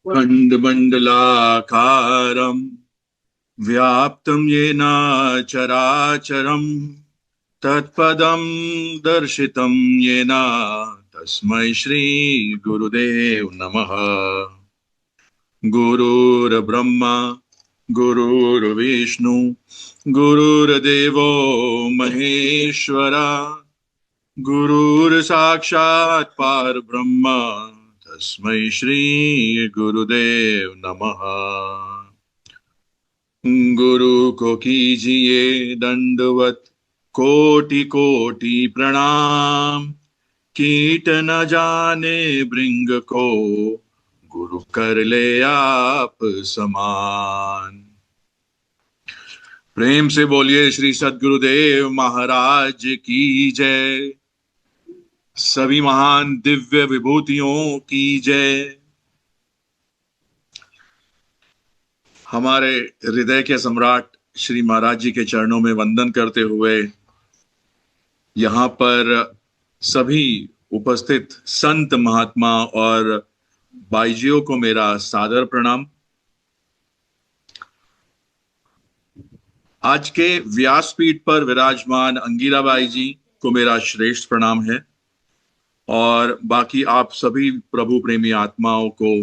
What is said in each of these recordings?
खण्डमण्डलाकारं व्याप्तं येन चराचरं तत्पदं दर्शितं येन तस्मै श्री गुरुदेव नमः। गुरुर्ब्रह्मा गुरुर्विष्णु गुरुर्देवो महेश्वरा गुरुर्साक्षात् परब्रह्म तस्मै श्री गुरुदेव नमः। गुरु को कीजिए दंडवत कोटि कोटि प्रणाम, कीट न जाने भृंग को गुरु कर ले आप समान। प्रेम से बोलिए श्री सद्गुरुदेव महाराज की जय। सभी महान दिव्य विभूतियों की जय। हमारे हृदय के सम्राट श्री महाराज जी के चरणों में वंदन करते हुए यहाँ पर सभी उपस्थित संत महात्मा और बाईजियों को मेरा सादर प्रणाम। आज के व्यासपीठ पर विराजमान अंगिरा बाई जी को मेरा श्रेष्ठ प्रणाम है और बाकी आप सभी प्रभु प्रेमी आत्माओं को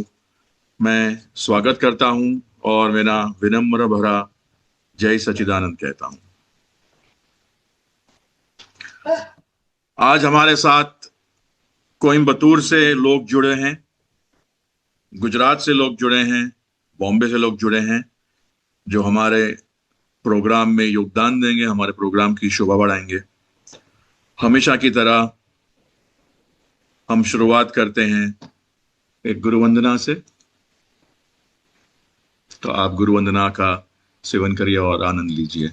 मैं स्वागत करता हूं और मेरा विनम्र भरा जय सच्चिदानंद कहता हूं। आज हमारे साथ कोयम्बतूर से लोग जुड़े हैं, गुजरात से लोग जुड़े हैं, बॉम्बे से लोग जुड़े हैं, जो हमारे प्रोग्राम में योगदान देंगे, हमारे प्रोग्राम की शोभा बढ़ाएंगे। हमेशा की तरह हम शुरुआत करते हैं एक गुरु वंदना से। तो आप गुरु वंदना का सेवन करिए और आनंद लीजिए।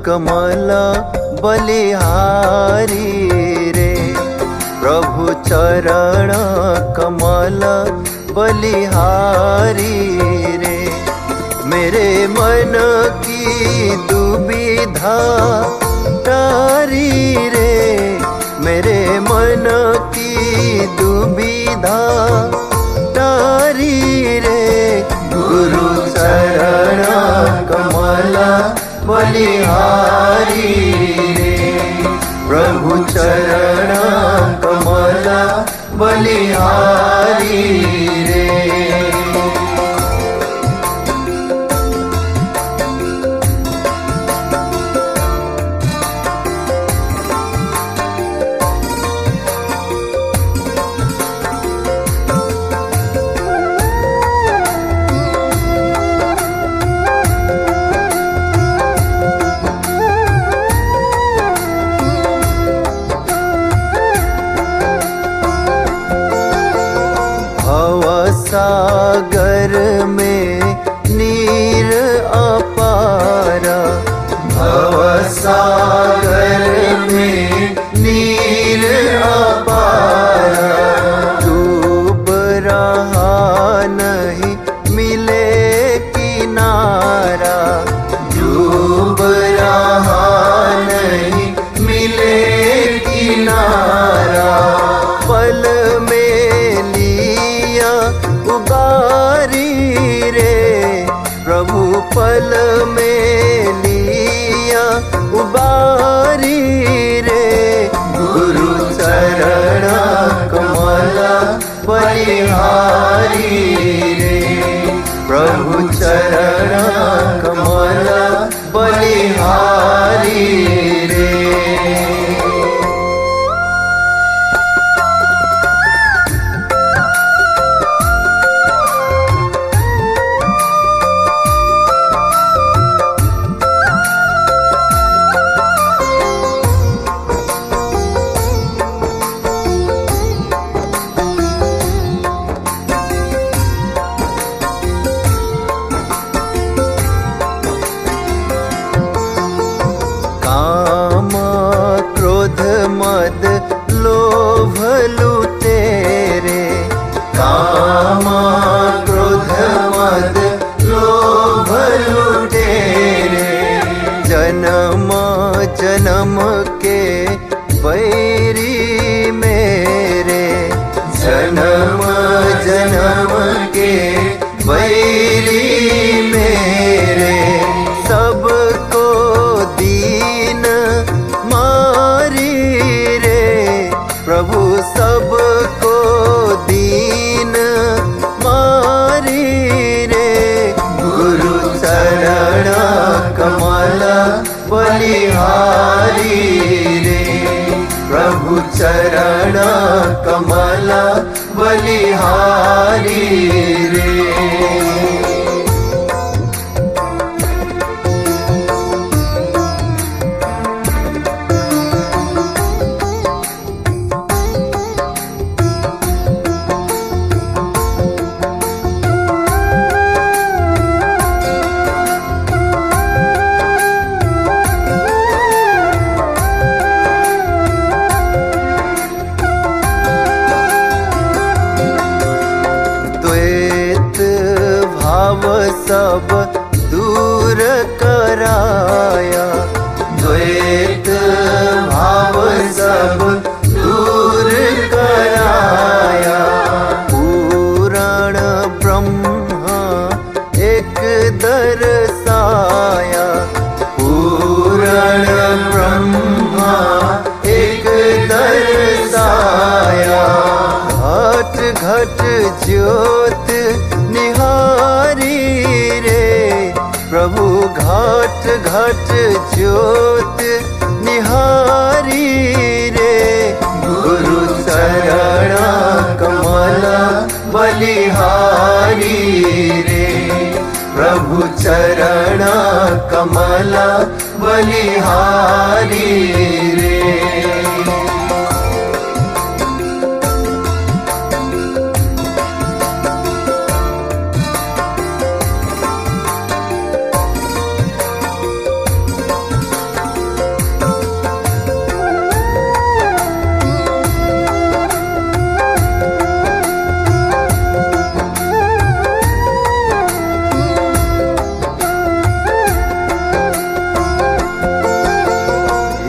कमल बलिहारी रे प्रभु चरण कमल बलिहारी रे, मेरे मन की दुविधा तारी रे, मेरे मन की दुविधा तारी रे। गुरु चरण कमल बलिहारी रे प्रभु चरण कमल बलिहारी रे। सागर में नीर अपारा, भव सागर में नीर अपारा, डूब रहा नहीं मिले किनारा, डूब रहा नहीं मिले किनारा। पल उबारी रे प्रभु पल में लिया उबारी रे। गुरु चरण कमल बलिहारी रे प्रभु चरण कमल बलिहारी रे। बलिहारी रे। द्वैत भाव सब दूर कराया, द्वैत भाव सब दूर कराया। पूरण ब्रह्मा एक दर्शाया, पूरण ब्रह्मा एक दर्शाया। घट घट ज्योत निहारी रे, प्रभु घट घट ज्योत निहारी रे। गुरु चरण कमल बलिहारी रे, प्रभु चरण कमल बलिहारी रे।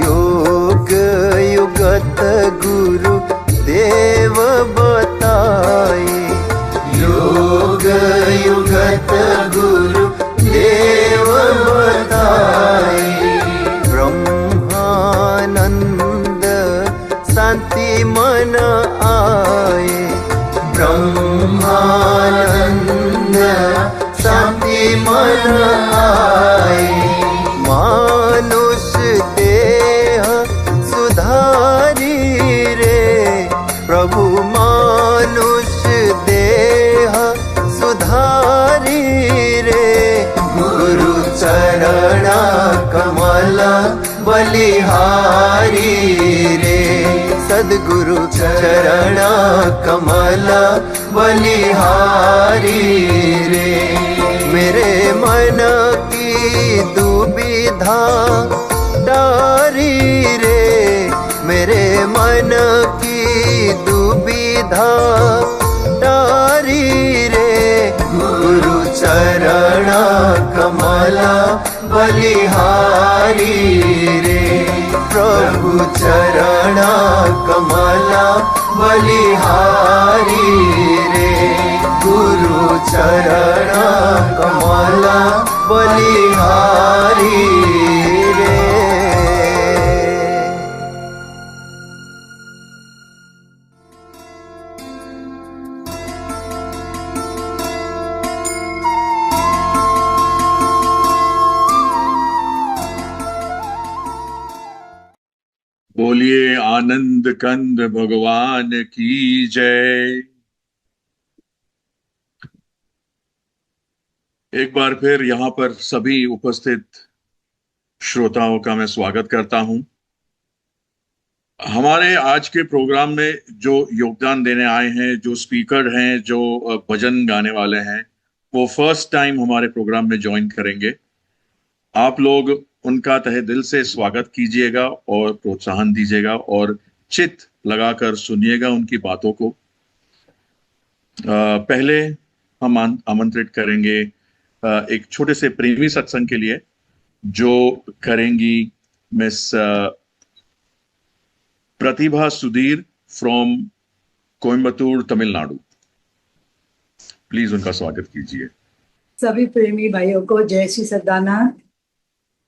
योग युगत गुरु देव बताए, योग युगत गुरु देव बताए। ब्रह्मानंद शांति मन आए, ब्रह्मानंद शांति मन आए। मानुष देह सुधारी रे, प्रभु मानुष देह सुधारी रे। गुरु चरण कमल बलिहारी रे, सद्गुरु चरण कमल बलिहारी रे। मेरे मन की दुविधा टारी रे, मेरे मन की दुविधा टारी रे। गुरु चरण कमल बलिहारी रे, प्रभु चरण कमल बलिहारी रे। गुरु चरण कमल बलिहारी रे। बोलिए आनंद कंद भगवान की जय। एक बार फिर यहाँ पर सभी उपस्थित श्रोताओं का मैं स्वागत करता हूं। हमारे आज के प्रोग्राम में जो योगदान देने आए हैं, जो स्पीकर हैं, जो भजन गाने वाले हैं, वो फर्स्ट टाइम हमारे प्रोग्राम में ज्वाइन करेंगे। आप लोग उनका तहे दिल से स्वागत कीजिएगा और प्रोत्साहन दीजिएगा और चित्त लगाकर सुनिएगा उनकी बातों को। पहले हम आमंत्रित करेंगे एक छोटे से प्रेमी सत्संग के लिए, जो करेंगी miss Pratibha Sudhir from Coimbatore, Tamil Nadu. Please उनका स्वागत कीजिए। सभी प्रेमी भाइयों को जय श्री सदानंद।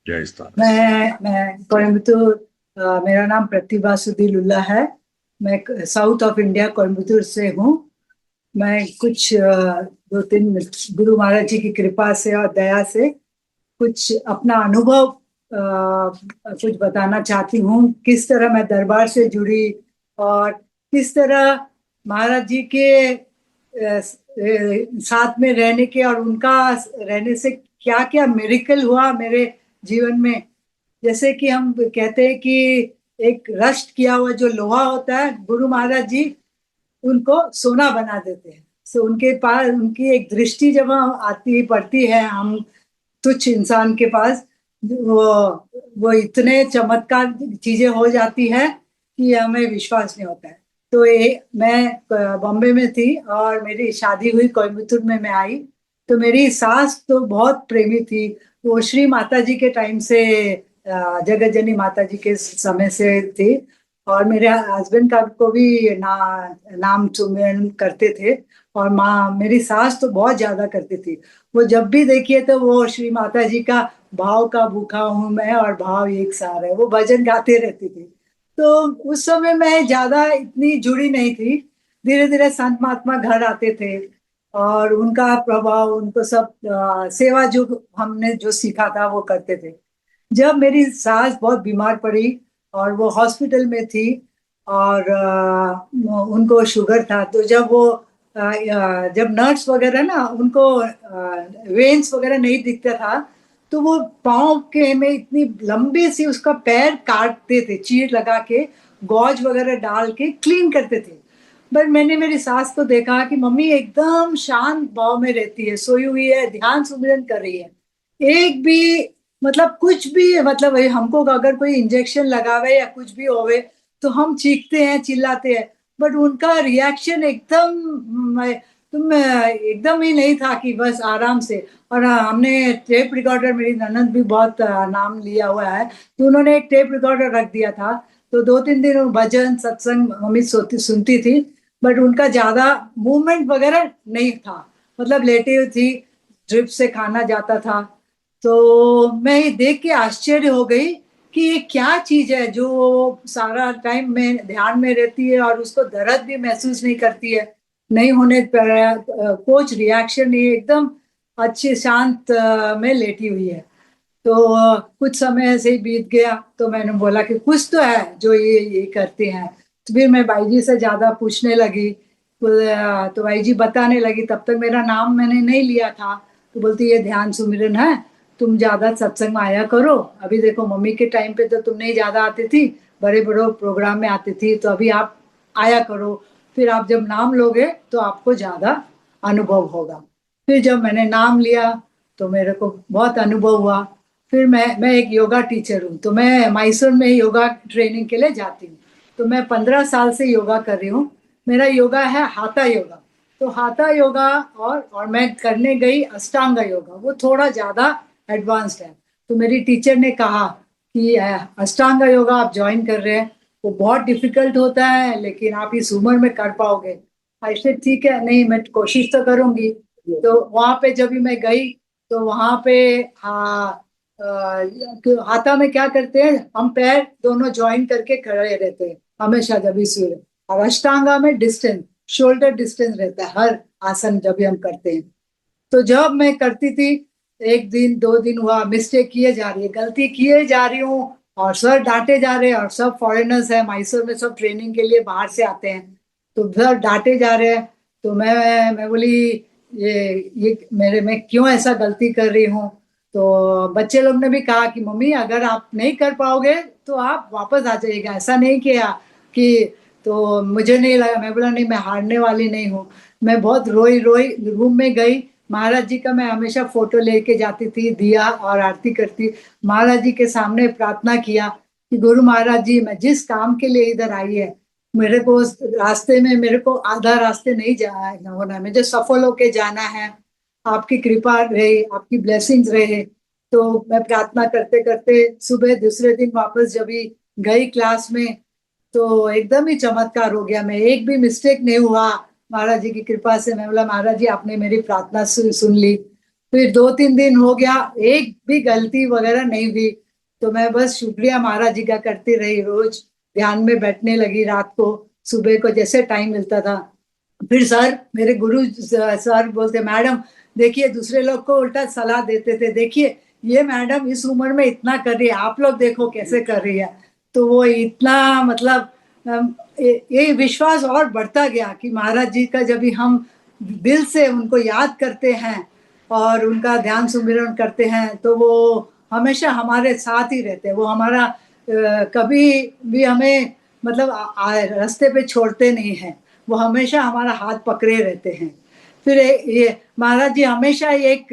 जय स्थान। मैं कोयम्बतूर, मेरा नाम प्रतिभा सुधीर लुल्ला है। मैं साउथ ऑफ इंडिया कोयम्बतूर से हूँ। मैं कुछ 2-3 गुरु महाराज जी की कृपा से और दया से कुछ अपना अनुभव कुछ बताना चाहती हूँ। किस तरह मैं दरबार से जुड़ी और किस तरह महाराज जी के साथ में रहने के और उनका रहने से क्या क्या मिरेकल हुआ मेरे जीवन में। जैसे कि हम कहते हैं कि एक रस्ट किया हुआ जो लोहा होता है, गुरु महाराज जी उनको सोना बना देते हैं। सो उनके पास उनकी एक दृष्टि जब हम आती पड़ती है हम तुच्छ इंसान के पास, वो इतने चमत्कार चीजें हो जाती है कि हमें विश्वास नहीं होता है। तो मैं बॉम्बे में थी और मेरी शादी हुई कोयम्बतूर में मैं आई। तो मेरी सास तो बहुत प्रेमी थी, वो श्री माता जी के टाइम से जगत जननी माता जी के समय से थी। और मेरे हस्बैंड का को भी नाम सुमिरन करते थे। और माँ मेरी सास तो बहुत ज्यादा करती थी। वो जब भी देखिए तो वो श्री माता जी का भाव का भूखा हूं मैं और भाव एक सार है, वो भजन गाते रहती थी। तो उस समय मैं ज्यादा इतनी जुड़ी नहीं थी। धीरे धीरे संत महात्मा घर आते थे और उनका प्रभाव, उनको सब सेवा जो हमने जो सीखा था वो करते थे। जब मेरी सास बहुत बीमार पड़ी और वो हॉस्पिटल में थी और उनको शुगर था, तो जब वो जब नर्स वगैरह ना उनको वेन्स वगैरह नहीं दिखता था, तो वो पाँव के में इतनी लंबी सी उसका पैर काटते थे, चीर लगा के गॉज वगैरह डाल के क्लीन करते थे। पर मैंने मेरी सास को देखा कि मम्मी एकदम शांत भाव में रहती है, सोई हुई है, ध्यान सुमिरन कर रही है। एक भी मतलब कुछ भी मतलब हमको अगर कोई इंजेक्शन लगावे या कुछ भी होवे तो हम चीखते हैं, चिल्लाते हैं। बट उनका रिएक्शन एकदम ही नहीं था कि बस आराम से। और हमने टेप रिकॉर्डर, मेरी ननद भी बहुत नाम लिया हुआ है, तो उन्होंने एक टेप रिकॉर्डर रख दिया था। तो 2-3 दिन भजन सत्संग मम्मी सुनती थी। बट उनका ज्यादा मूवमेंट वगैरह नहीं था, मतलब लेटी हुई थी, ड्रिप से खाना जाता था। तो मैं ये देख के आश्चर्य हो गई कि ये क्या चीज है जो सारा टाइम में ध्यान में रहती है और उसको दर्द भी महसूस नहीं करती है, नहीं होने पर कुछ रिएक्शन नहीं, एकदम अच्छी शांत में लेटी हुई है। तो कुछ समय ऐसे ही बीत गया। तो मैंने बोला कि कुछ तो है जो ये करते हैं। तो फिर मैं भाई जी से ज्यादा पूछने लगी। तो भाई जी बताने लगी, तब तक मेरा नाम मैंने नहीं लिया था। तो बोलती ये ध्यान सुमिरन है, तुम ज्यादा सत्संग में आया करो। अभी देखो मम्मी के टाइम पे तो तुम नहीं ज्यादा आती थी, बड़े बड़े प्रोग्राम में आती थी, तो अभी आप आया करो। फिर आप जब नाम लोगे तो आपको ज्यादा अनुभव होगा। फिर जब मैंने नाम लिया तो मेरे को बहुत अनुभव हुआ। फिर मैं एक योगा टीचर हूँ, तो मैं मैसूर में योगा ट्रेनिंग के लिए जाती हूँ। तो मैं 15 साल से योगा कर रही हूँ। मेरा योगा है हाथा योगा। तो हाथा योगा और मैं करने गई अष्टांग योगा, वो थोड़ा ज्यादा एडवांस्ड है। तो मेरी टीचर ने कहा कि अष्टांग योगा आप ज्वाइन कर रहे हैं, वो बहुत डिफिकल्ट होता है, लेकिन आप इस उम्र में कर पाओगे। ऐसे ठीक है, नहीं मैं कोशिश तो करूंगी। तो वहां पे जब भी मैं गई तो वहां पे हाथा में क्या करते हैं, हम पैर दोनों ज्वाइन करके खड़े रहते हैं हमेशा जब भी सूर्य। और अष्टांगा में डिस्टेंस, शोल्डर डिस्टेंस रहता है हर आसन जब भी हम करते हैं। तो जब मैं करती थी, 1 दिन 2 दिन हुआ, मिस्टेक किए जा रही है, गलती किए जा रही हूँ और सर डांटे जा रहे हैं। और सब फॉरेनर्स हैं मैसूर में, सब ट्रेनिंग के लिए बाहर से आते हैं, तो सर डांटे जा रहे हैं। तो मैं बोली ये मेरे में क्यों ऐसा गलती कर रही हूँ। तो बच्चे लोग ने भी कहा कि मम्मी अगर आप नहीं कर पाओगे तो आप वापस आ जाइएगा, ऐसा नहीं किया कि। तो मुझे नहीं लगा, मैं बोला नहीं मैं हारने वाली नहीं हूँ। मैं बहुत रोई रोई रूम में गई। महाराज जी का मैं हमेशा फोटो लेके जाती थी, दिया और आरती करती, महाराज जी के सामने प्रार्थना किया कि गुरु महाराज जी मैं जिस काम के लिए इधर आई है, मेरे को उस रास्ते में मेरे को आधा रास्ते नहीं जाना होना है, मुझे सफल होके जाना है, आपकी कृपा रहे, आपकी ब्लेसिंग्स रहे। तो मैं प्रार्थना करते करते सुबह दूसरे दिन वापस जब भी गई क्लास में, तो एकदम ही चमत्कार हो गया। मैं एक भी मिस्टेक नहीं हुआ महाराज जी की कृपा से। मैं बोला महाराज जी आपने मेरी प्रार्थना सुन ली। फिर 2-3 दिन हो गया, एक भी गलती वगैरह नहीं हुई। तो मैं बस शुक्रिया महाराज जी का करती रही। रोज ध्यान में बैठने लगी, रात को सुबह को जैसे टाइम मिलता था। फिर सर, मेरे गुरु सर बोलते मैडम देखिए, दूसरे लोग को उल्टा सलाह देते थे, देखिए ये मैडम इस उम्र में इतना कर रही है, आप लोग देखो कैसे कर रही है। तो वो इतना मतलब ये विश्वास और बढ़ता गया कि महाराज जी का जब भी हम दिल से उनको याद करते हैं और उनका ध्यान सुमिरन करते हैं तो वो हमेशा हमारे साथ ही रहते हैं। वो हमारा कभी भी हमें मतलब रास्ते पे छोड़ते नहीं हैं। वो हमेशा हमारा हाथ पकड़े रहते हैं। फिर ये महाराज जी हमेशा एक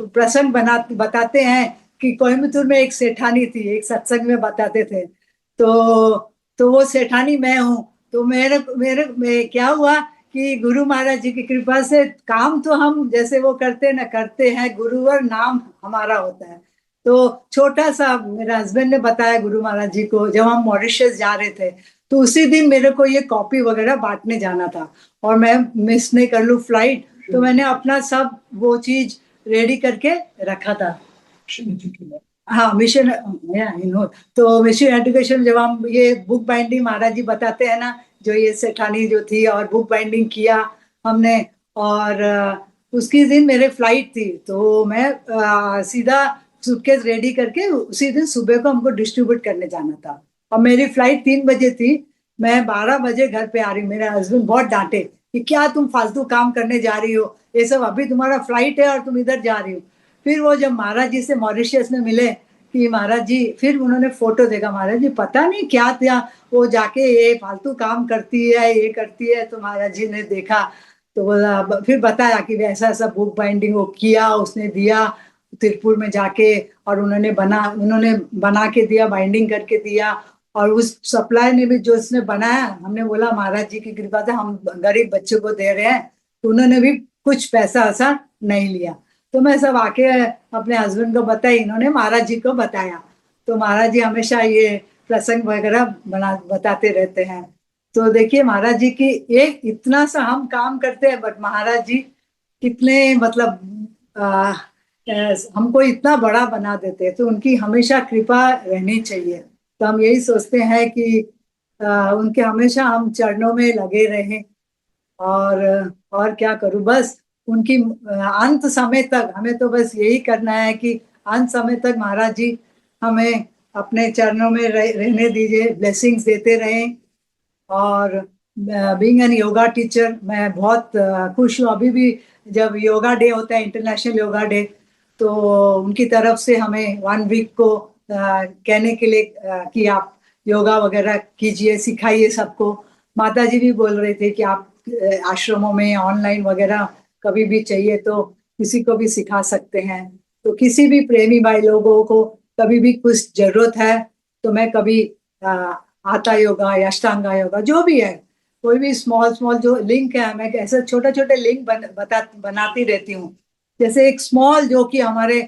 प्रसंग बताते हैं कि कोयम्बतूर में एक सेठानी थी, एक सत्संग में बताते थे। तो वो सेठानी मैं हूँ। तो मेरे क्या हुआ कि गुरु महाराज जी की कृपा से काम तो हम जैसे वो करते हैं, गुरुवर नाम हमारा होता है। तो छोटा सा मेरे हस्बैंड ने बताया गुरु महाराज जी को, जब हम मॉरिशस जा रहे थे तो उसी दिन मेरे को ये कॉपी वगैरह बांटने जाना था और मैं मिस नहीं कर लूं फ्लाइट, तो मैंने अपना सब वो चीज रेडी करके रखा था। हाँ, मिशन, तो मिशन एजुकेशन जब हम ये बुक बाइंडिंग महाराज जी बताते हैं ना, जो ये सेठानी जो थी और बुक बाइंडिंग किया हमने, और उसकी दिन मेरे फ्लाइट थी तो मैं सीधा सूटकेस रेडी करके उसी दिन सुबह को हमको डिस्ट्रीब्यूट करने जाना था और मेरी फ्लाइट 3 बजे थी। मैं 12 बजे घर पे आ रही, मेरे हस्बैंड बहुत डांटे कि क्या तुम फालतू काम करने जा रही हो, ये सब अभी तुम्हारा फ्लाइट है और तुम इधर जा रही हो। फिर वो जब महाराज जी से मॉरिशस में मिले कि महाराज जी, फिर उन्होंने फोटो देखा, महाराज जी पता नहीं क्या था, वो जाके ये फालतू काम करती है, ये करती है। तो महाराज जी ने देखा तो बोला, फिर बताया कि ऐसा ऐसा बुक बाइंडिंग वो किया, उसने दिया तिरुपुर में जाके, और उन्होंने बना के दिया, बाइंडिंग करके दिया। और उस सप्लाई ने भी जो उसने बनाया, हमने बोला महाराज जी की कृपा से हम गरीब बच्चों को दे रहे हैं, तो उन्होंने भी कुछ पैसा ऐसा नहीं लिया। तो मैं सब आके अपने हस्बैंड को बताई, इन्होंने महाराज जी को बताया। तो महाराज जी हमेशा ये प्रसंग वगैरह बताते रहते हैं। तो देखिए महाराज जी की एक इतना सा हम काम करते हैं, बट महाराज जी कितने मतलब हमको इतना बड़ा बना देते हैं। तो उनकी हमेशा कृपा रहनी चाहिए। तो हम यही सोचते हैं कि उनके हमेशा हम चरणों में लगे रहें। और क्या करूं, बस उनकी अंत समय तक हमें तो बस यही करना है कि अंत समय तक महाराज जी हमें अपने चरणों में रहने दीजिए, ब्लेसिंग्स देते रहें। और बीइंग एन योगा टीचर मैं बहुत खुश हूँ। अभी भी जब योगा डे होता है, इंटरनेशनल योगा डे, तो उनकी तरफ से हमें 1 वीक को कहने के लिए कि आप योगा वगैरह कीजिए, सिखाइए सबको। माता जी भी बोल रहे थे कि आप आश्रमों में ऑनलाइन वगैरह कभी भी चाहिए तो किसी को भी सिखा सकते हैं। तो किसी भी प्रेमी भाई लोगों को कभी भी कुछ जरूरत है तो मैं कभी हाथा योगा या अष्टांगा योगा जो भी है, कोई भी स्मॉल जो लिंक है, मैं ऐसे छोटे छोटे लिंक बनाती रहती हूँ। जैसे एक स्मॉल जो कि हमारे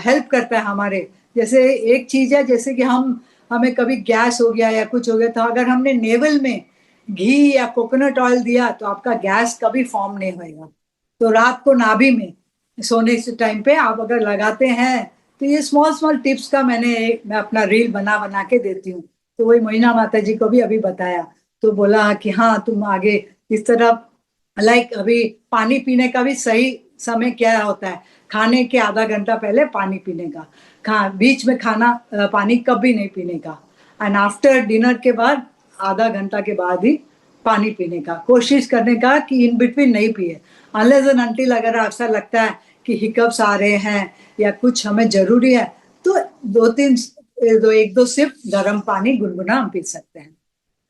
हेल्प करता है हमारे, जैसे एक चीज है, जैसे कि हमें कभी गैस हो गया या कुछ हो गया, तो अगर हमने नेवल में घी या कोकोनट ऑयल दिया तो आपका गैस कभी फॉर्म नहीं होएगा। तो रात को नाभि में सोने से टाइम पे आप अगर लगाते हैं तो ये स्मॉल टिप्स का मैं अपना रील बना के देती हूँ। तो वही मोइना माता जी को भी अभी बताया, तो बोला कि हाँ तुम आगे इस तरह अभी पानी पीने का भी सही समय क्या होता है, खाने के आधा घंटा पहले पानी पीने का, बीच में पानी कभी नहीं पीने का, एंड आफ्टर डिनर के बाद आधा घंटा के बाद ही पानी पीने का कोशिश करने का कि इन बिटवीन नहीं पिए। अनलेस एंड अनटिल अगर ऐसा लगता है कि हिकअप्स आ रहे हैं या कुछ हमें जरूरी है तो 1-2 सिप गर्म पानी गुनगुना हम पी सकते हैं।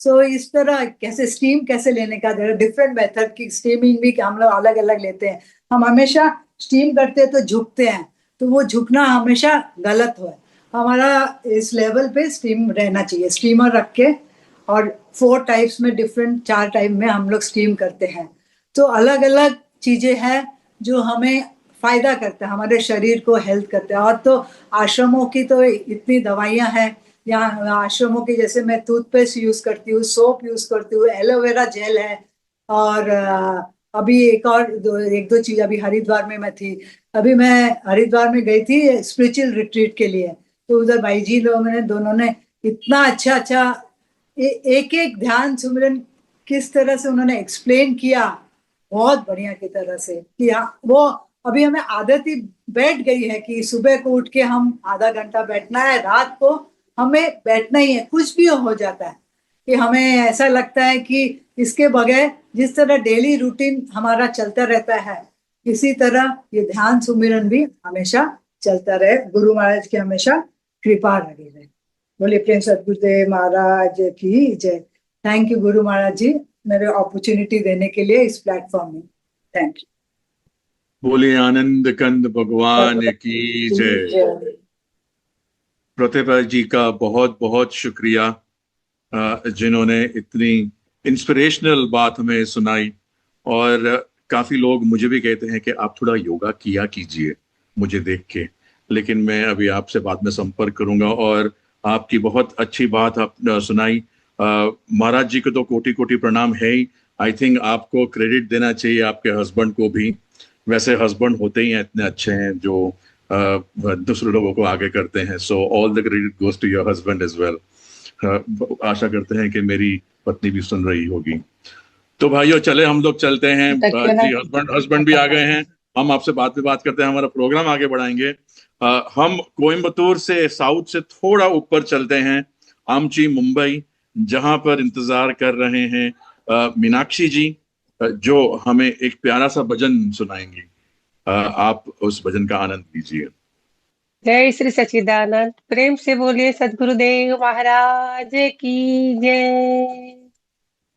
सो इस तरह स्टीम कैसे लेने का, डिफरेंट मेथड की स्टीमिंग भी हम लोग अलग अलग लेते हैं। हम हमेशा स्टीम करते हैं तो झुकते हैं, तो वो झुकना हमेशा गलत हो। हमारा इस लेवल पे स्टीम रहना चाहिए, स्टीमर रख के, और 4 टाइप्स में 4 टाइप में हम लोग स्टीम करते हैं। तो अलग अलग चीजें हैं जो हमें फायदा करता है, हमारे शरीर को हेल्थ करता है। और तो आश्रमों की तो इतनी दवाइयां हैं यहाँ आश्रमों की, जैसे मैं टूथपेस्ट यूज करती हूँ, सोप यूज करती हूँ, एलोवेरा जेल है, और अभी एक दो चीज, अभी हरिद्वार में मैं थी, अभी मैं हरिद्वार में गई थी स्पिरिचुअल रिट्रीट के लिए, तो उधर भाई जी लोगों ने दोनों ने इतना अच्छा एक एक ध्यान सुमिरन किस तरह से उन्होंने एक्सप्लेन किया, बहुत बढ़िया की तरह से किया। वो अभी हमें आदत ही बैठ गई है कि सुबह को उठ के हम आधा घंटा बैठना है, रात को हमें बैठना ही है, कुछ भी हो जाता है, कि हमें ऐसा लगता है कि इसके बगैर जिस तरह डेली रूटीन हमारा चलता रहता है, इसी तरह ये ध्यान सुमिरन भी हमेशा चलता रहे। गुरु महाराज की हमेशा कृपा लगी रहे। बोलिए प्रेम सद्गुरुदेव महाराज की जय। थैंक यू गुरु महाराज जी, मेरे अपॉर्चुनिटी देने के लिए इस प्लेटफॉर्म में। थैंक बोलिए आनंद कंद भगवान की जय। यू। प्रतिभा जी का बहुत बहुत शुक्रिया, जिन्होंने इतनी इंस्पिरेशनल बात हमें सुनाई। और काफी लोग मुझे भी कहते हैं कि आप थोड़ा योगा किया कीजिए मुझे देख के, लेकिन मैं अभी आपसे बाद में संपर्क करूंगा। और आपकी बहुत अच्छी बात आप सुनाई। महाराज जी को तो कोटि कोटि प्रणाम है ही। आई थिंक आपको क्रेडिट देना चाहिए आपके हस्बैंड को भी। वैसे हस्बैंड होते ही हैं इतने अच्छे हैं जो दूसरे लोगों को आगे करते हैं। So all the credit goes to your husband as well. आशा करते हैं कि मेरी पत्नी भी सुन रही होगी। तो भाइयों चले हम लोग चलते हैं। जी हस्बैंड हस्बैंड भी आ गए हैं। हम आपसे बाद में बात करते हैं, हमारा प्रोग्राम आगे बढ़ाएंगे। हम कोयम्बतूर से साउथ से थोड़ा ऊपर चलते हैं, आमची मुंबई, जहां पर इंतजार कर रहे हैं मीनाक्षी जी, जो हमें एक प्यारा सा भजन सुनाएंगी। आप उस भजन का आनंद लीजिए। जय श्री सच्चिदानंद। प्रेम से बोलिए सद्गुरुदेव महाराज की जय।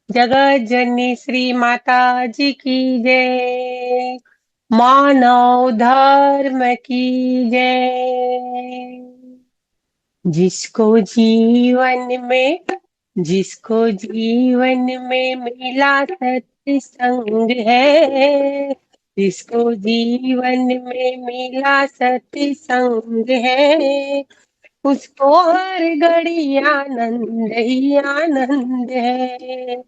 जगत जननी श्री माता जी की जय। मानव धर्म की जय। जिसको जीवन में मिला सत्संग है, जिसको जीवन में मिला सत्संग है, उसको हर घड़ी आनंद ही आनंद है,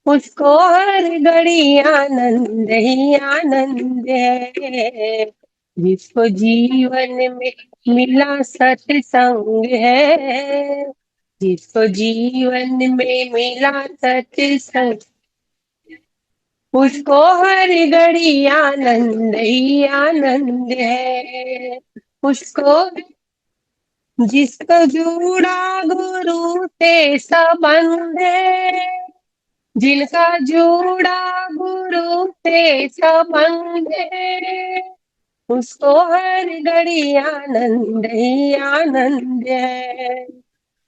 उसको हर घड़ी आनंद ही आनंद है। जिसको जीवन में मिला सत्संग है, जिसको जीवन में मिला सत्संग, उसको हर घड़ी आनंद ही आनंद है। उसको जिसको जुड़ा गुरु से संबंध है, जिनका जुड़ा गुरु से संबंध है, उसको हर घड़ी आनंद ही आनंद है,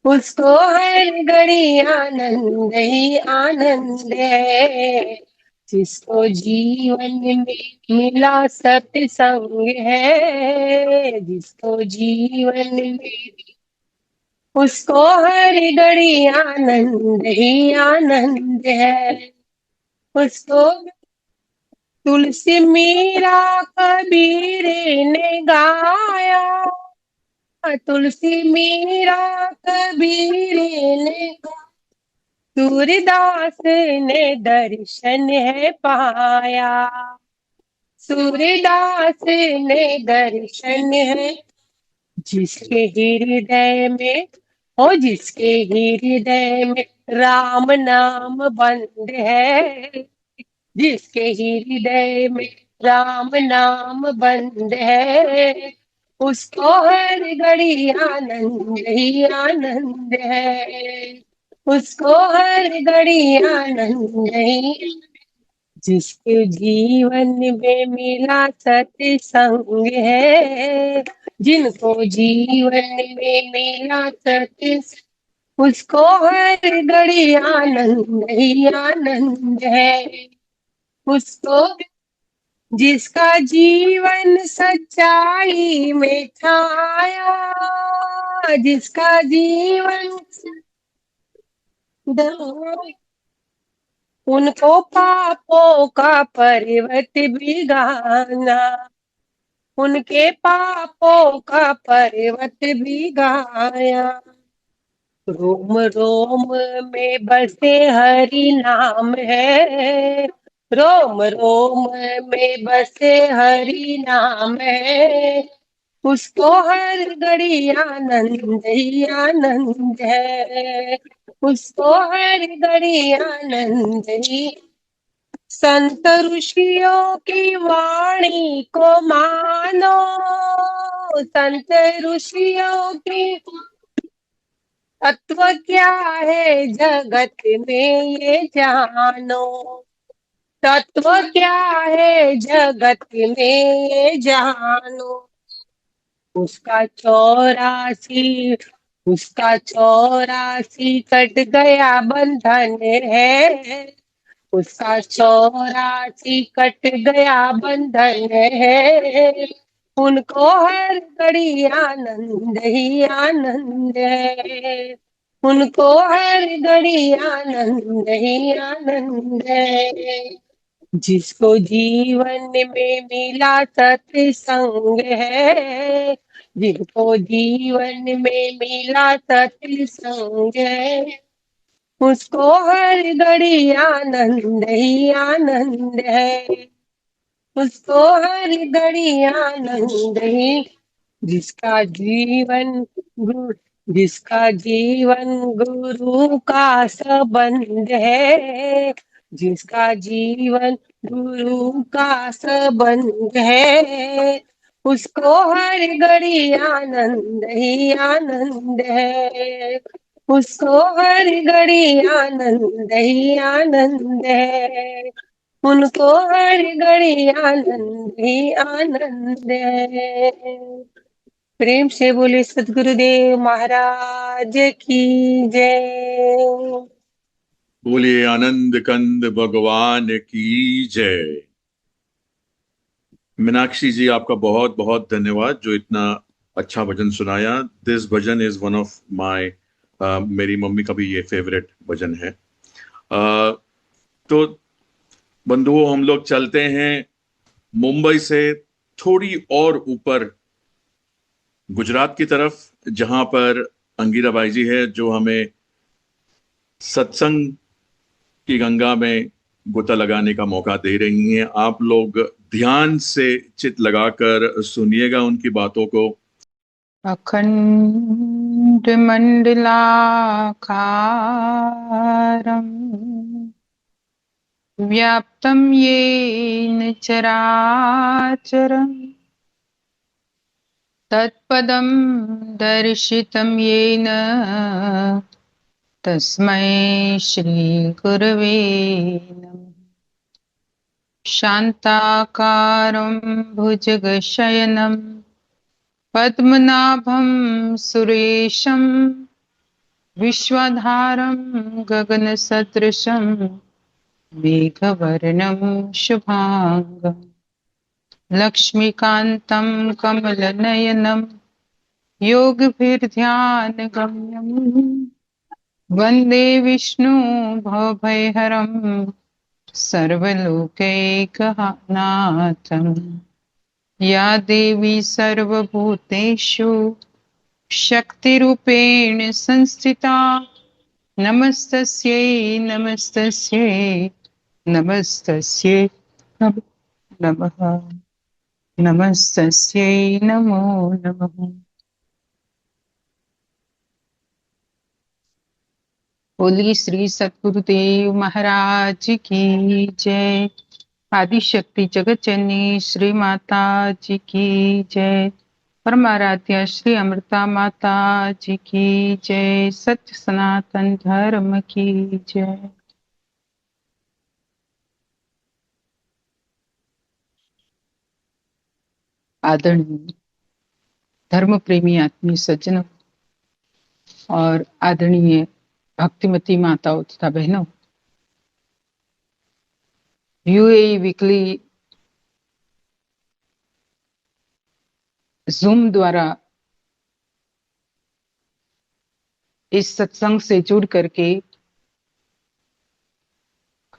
उसको हर घड़ी आनंद ही आनंद है। जिसको जीवन में मिला सत्संग है, जिसको जीवन में, उसको हर घड़ी आनंद ही आनंद है। उसको तुलसी मीरा कबीर ने गाया, तुलसी मीरा कबीर ने, सूरदास ने दर्शन है पाया, सूरदास ने दर्शन है। जिसके हृदय में, ओ जिसके हृदय में राम नाम बंद है, जिसके हृदय में राम नाम बंद है, उसको हर घड़ी आनंद ही आनंद है, उसको हर घड़ी आनंद ही। जिसके जीवन में मिला सत्संग है, जिनको जीवन में मिला सत्संग, उसको हर घड़ी आनंद ही आनंद है। उसको जिसका जीवन सच्चाई में छाया, जिसका जीवन उनको पापों का पर्वत भिगाना, उनके पापों का पर्वत भिगाया। रोम रोम में बसे हरि नाम है, रोम रोम में बसे हरि नाम है, उसको हर घड़ी आनंद ही आनंद है, उसको हर घड़ी आनंद ही। संत ऋषियों की वाणी को मानो, संत ऋषियों की, तत्व क्या है जगत में ये जानो, तत्व क्या है जगत में ये जानो। उसका 84 कट गया बंधन है, उसका 84 कट गया बंधन है। उनको हर घड़ी आनंद ही आनंद है, उनको हर घड़ी आनंद ही आनंद है। जिसको जीवन में मिला सत्संग है, जिसको जीवन में मिला सत्संग है, उसको हर घड़ी आनंद ही आनंद है, उसको हर घड़ी आनंद ही। जिसका जीवन गुरु जिसका जीवन गुरु का संबंध है, जिसका जीवन गुरु का संबंध है, उसको हर घड़ी आनंद ही आनंद है, उसको हर घड़ी आनंद ही आनंद है, उनको हर घड़ी आनंद ही आनंद है। प्रेम से बोले सदगुरुदेव महाराज की जय। बोलिए आनंद कंद भगवान की जय। मीनाक्षी जी, आपका बहुत बहुत धन्यवाद जो इतना अच्छा भजन सुनाया। This bhajan is one of my, मेरी मम्मी का भी ये फेवरेट भजन है। तो बंधुओं, हम लोग चलते हैं मुंबई से थोड़ी और ऊपर गुजरात की तरफ, जहां पर अंगिरा बाई जी है जो हमें सत्संग की गंगा में गोता लगाने का मौका दे रही हैं। आप लोग ध्यान से चित लगाकर सुनिएगा उनकी बातों को। अखंड मंडलाकारं व्याप्तं येन चराचरं तत्पदं दर्शितं येन तस्मै श्रीगुरवे नमः। शान्ताकारं भुजगशयनं पद्मनाभं सुरेशं विश्वधारं गगनसदृशं मेघवर्णं शुभांगं लक्ष्मीकान्तं कमलनयनं योगभिर्ध्यानगम्यं वन्दे विष्णु भवभयहरं सर्वलोकैकनाथं। या देवी सर्वभूतेषु शक्तिरूपेण संस्थिता नमस्तस्यै नमस्तस्यै नमस्तस्यै नमः नमस्तस्यै नमो नमः। बोली श्री सद्गुरुदेव महाराज की जय। आदिशक्ति जगत जननी श्री माता जी की जय। परमाराध्या श्री अमृता माता जी की जय। सत्य सनातन धर्म की जय। आदरणीय धर्म प्रेमी आत्मीय सज्जनों और आदरणीय भक्तिमती माताओं तथा बहनों, यूएई वीकली जूम द्वारा इस सत्संग से जुड़ करके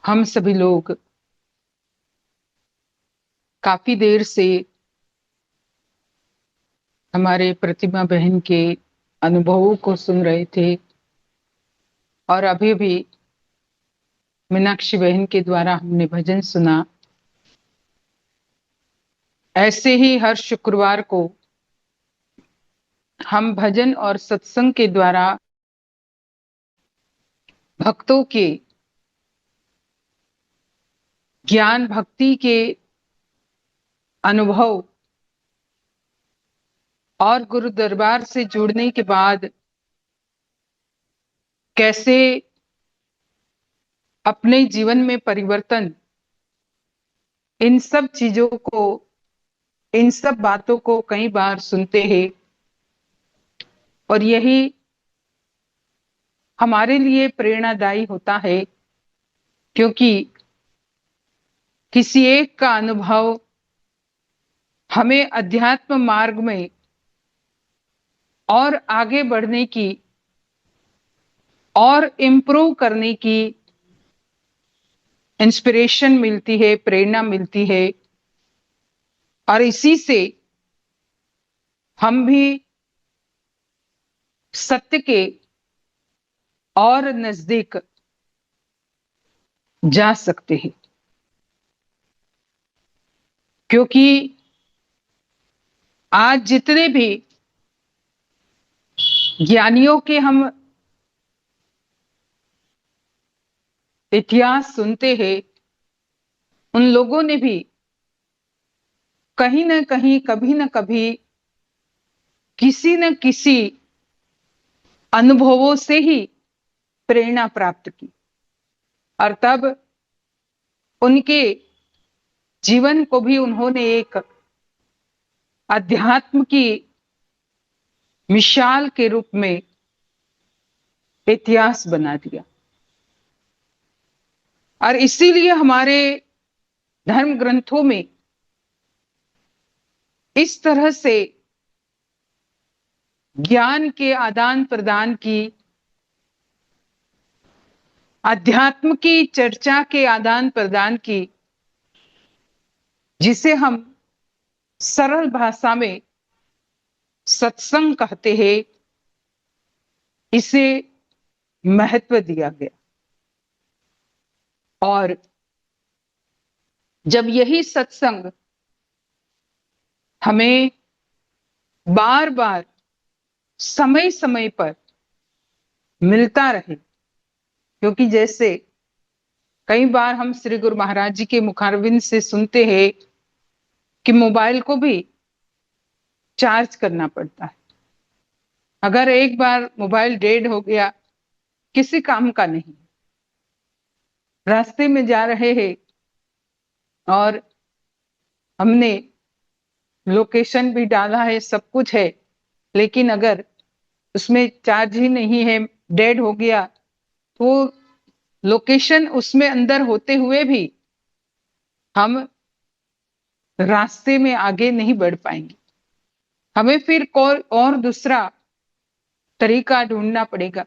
हम सभी लोग काफी देर से हमारे प्रतिमा बहन के अनुभवों को सुन रहे थे और अभी भी मीनाक्षी बहन के द्वारा हमने भजन सुना। ऐसे ही हर शुक्रवार को हम भजन और सत्संग के द्वारा भक्तों के ज्ञान भक्ति के अनुभव और गुरु दरबार से जुड़ने के बाद कैसे अपने जीवन में परिवर्तन, इन सब चीजों को, इन सब बातों को कई बार सुनते हैं और यही हमारे लिए प्रेरणादायी होता है, क्योंकि किसी एक का अनुभव हमें अध्यात्म मार्ग में और आगे बढ़ने की और इम्प्रूव करने की इंस्पिरेशन मिलती है, प्रेरणा मिलती है, और इसी से हम भी सत्य के और नजदीक जा सकते हैं। क्योंकि आज जितने भी ज्ञानियों के हम इतिहास सुनते हैं, उन लोगों ने भी कहीं ना कहीं, कभी ना कभी, किसी न किसी अनुभवों से ही प्रेरणा प्राप्त की, और तब उनके जीवन को भी उन्होंने एक अध्यात्म की मिसाल के रूप में इतिहास बना दिया। और इसीलिए हमारे धर्म ग्रंथों में इस तरह से ज्ञान के आदान प्रदान की, अध्यात्म की चर्चा के आदान प्रदान की, जिसे हम सरल भाषा में सत्संग कहते हैं, इसे महत्व दिया गया। और जब यही सत्संग हमें बार बार समय समय पर मिलता रहे, क्योंकि जैसे कई बार हम श्री गुरु महाराज जी के मुखारविंद से सुनते हैं कि मोबाइल को भी चार्ज करना पड़ता है। अगर एक बार मोबाइल डेड हो गया, किसी काम का नहीं। रास्ते में जा रहे हैं और हमने लोकेशन भी डाला है, सब कुछ है, लेकिन अगर उसमें चार्ज ही नहीं है, डेड हो गया, तो लोकेशन उसमें अंदर होते हुए भी हम रास्ते में आगे नहीं बढ़ पाएंगे। हमें फिर कोई और दूसरा तरीका ढूंढना पड़ेगा।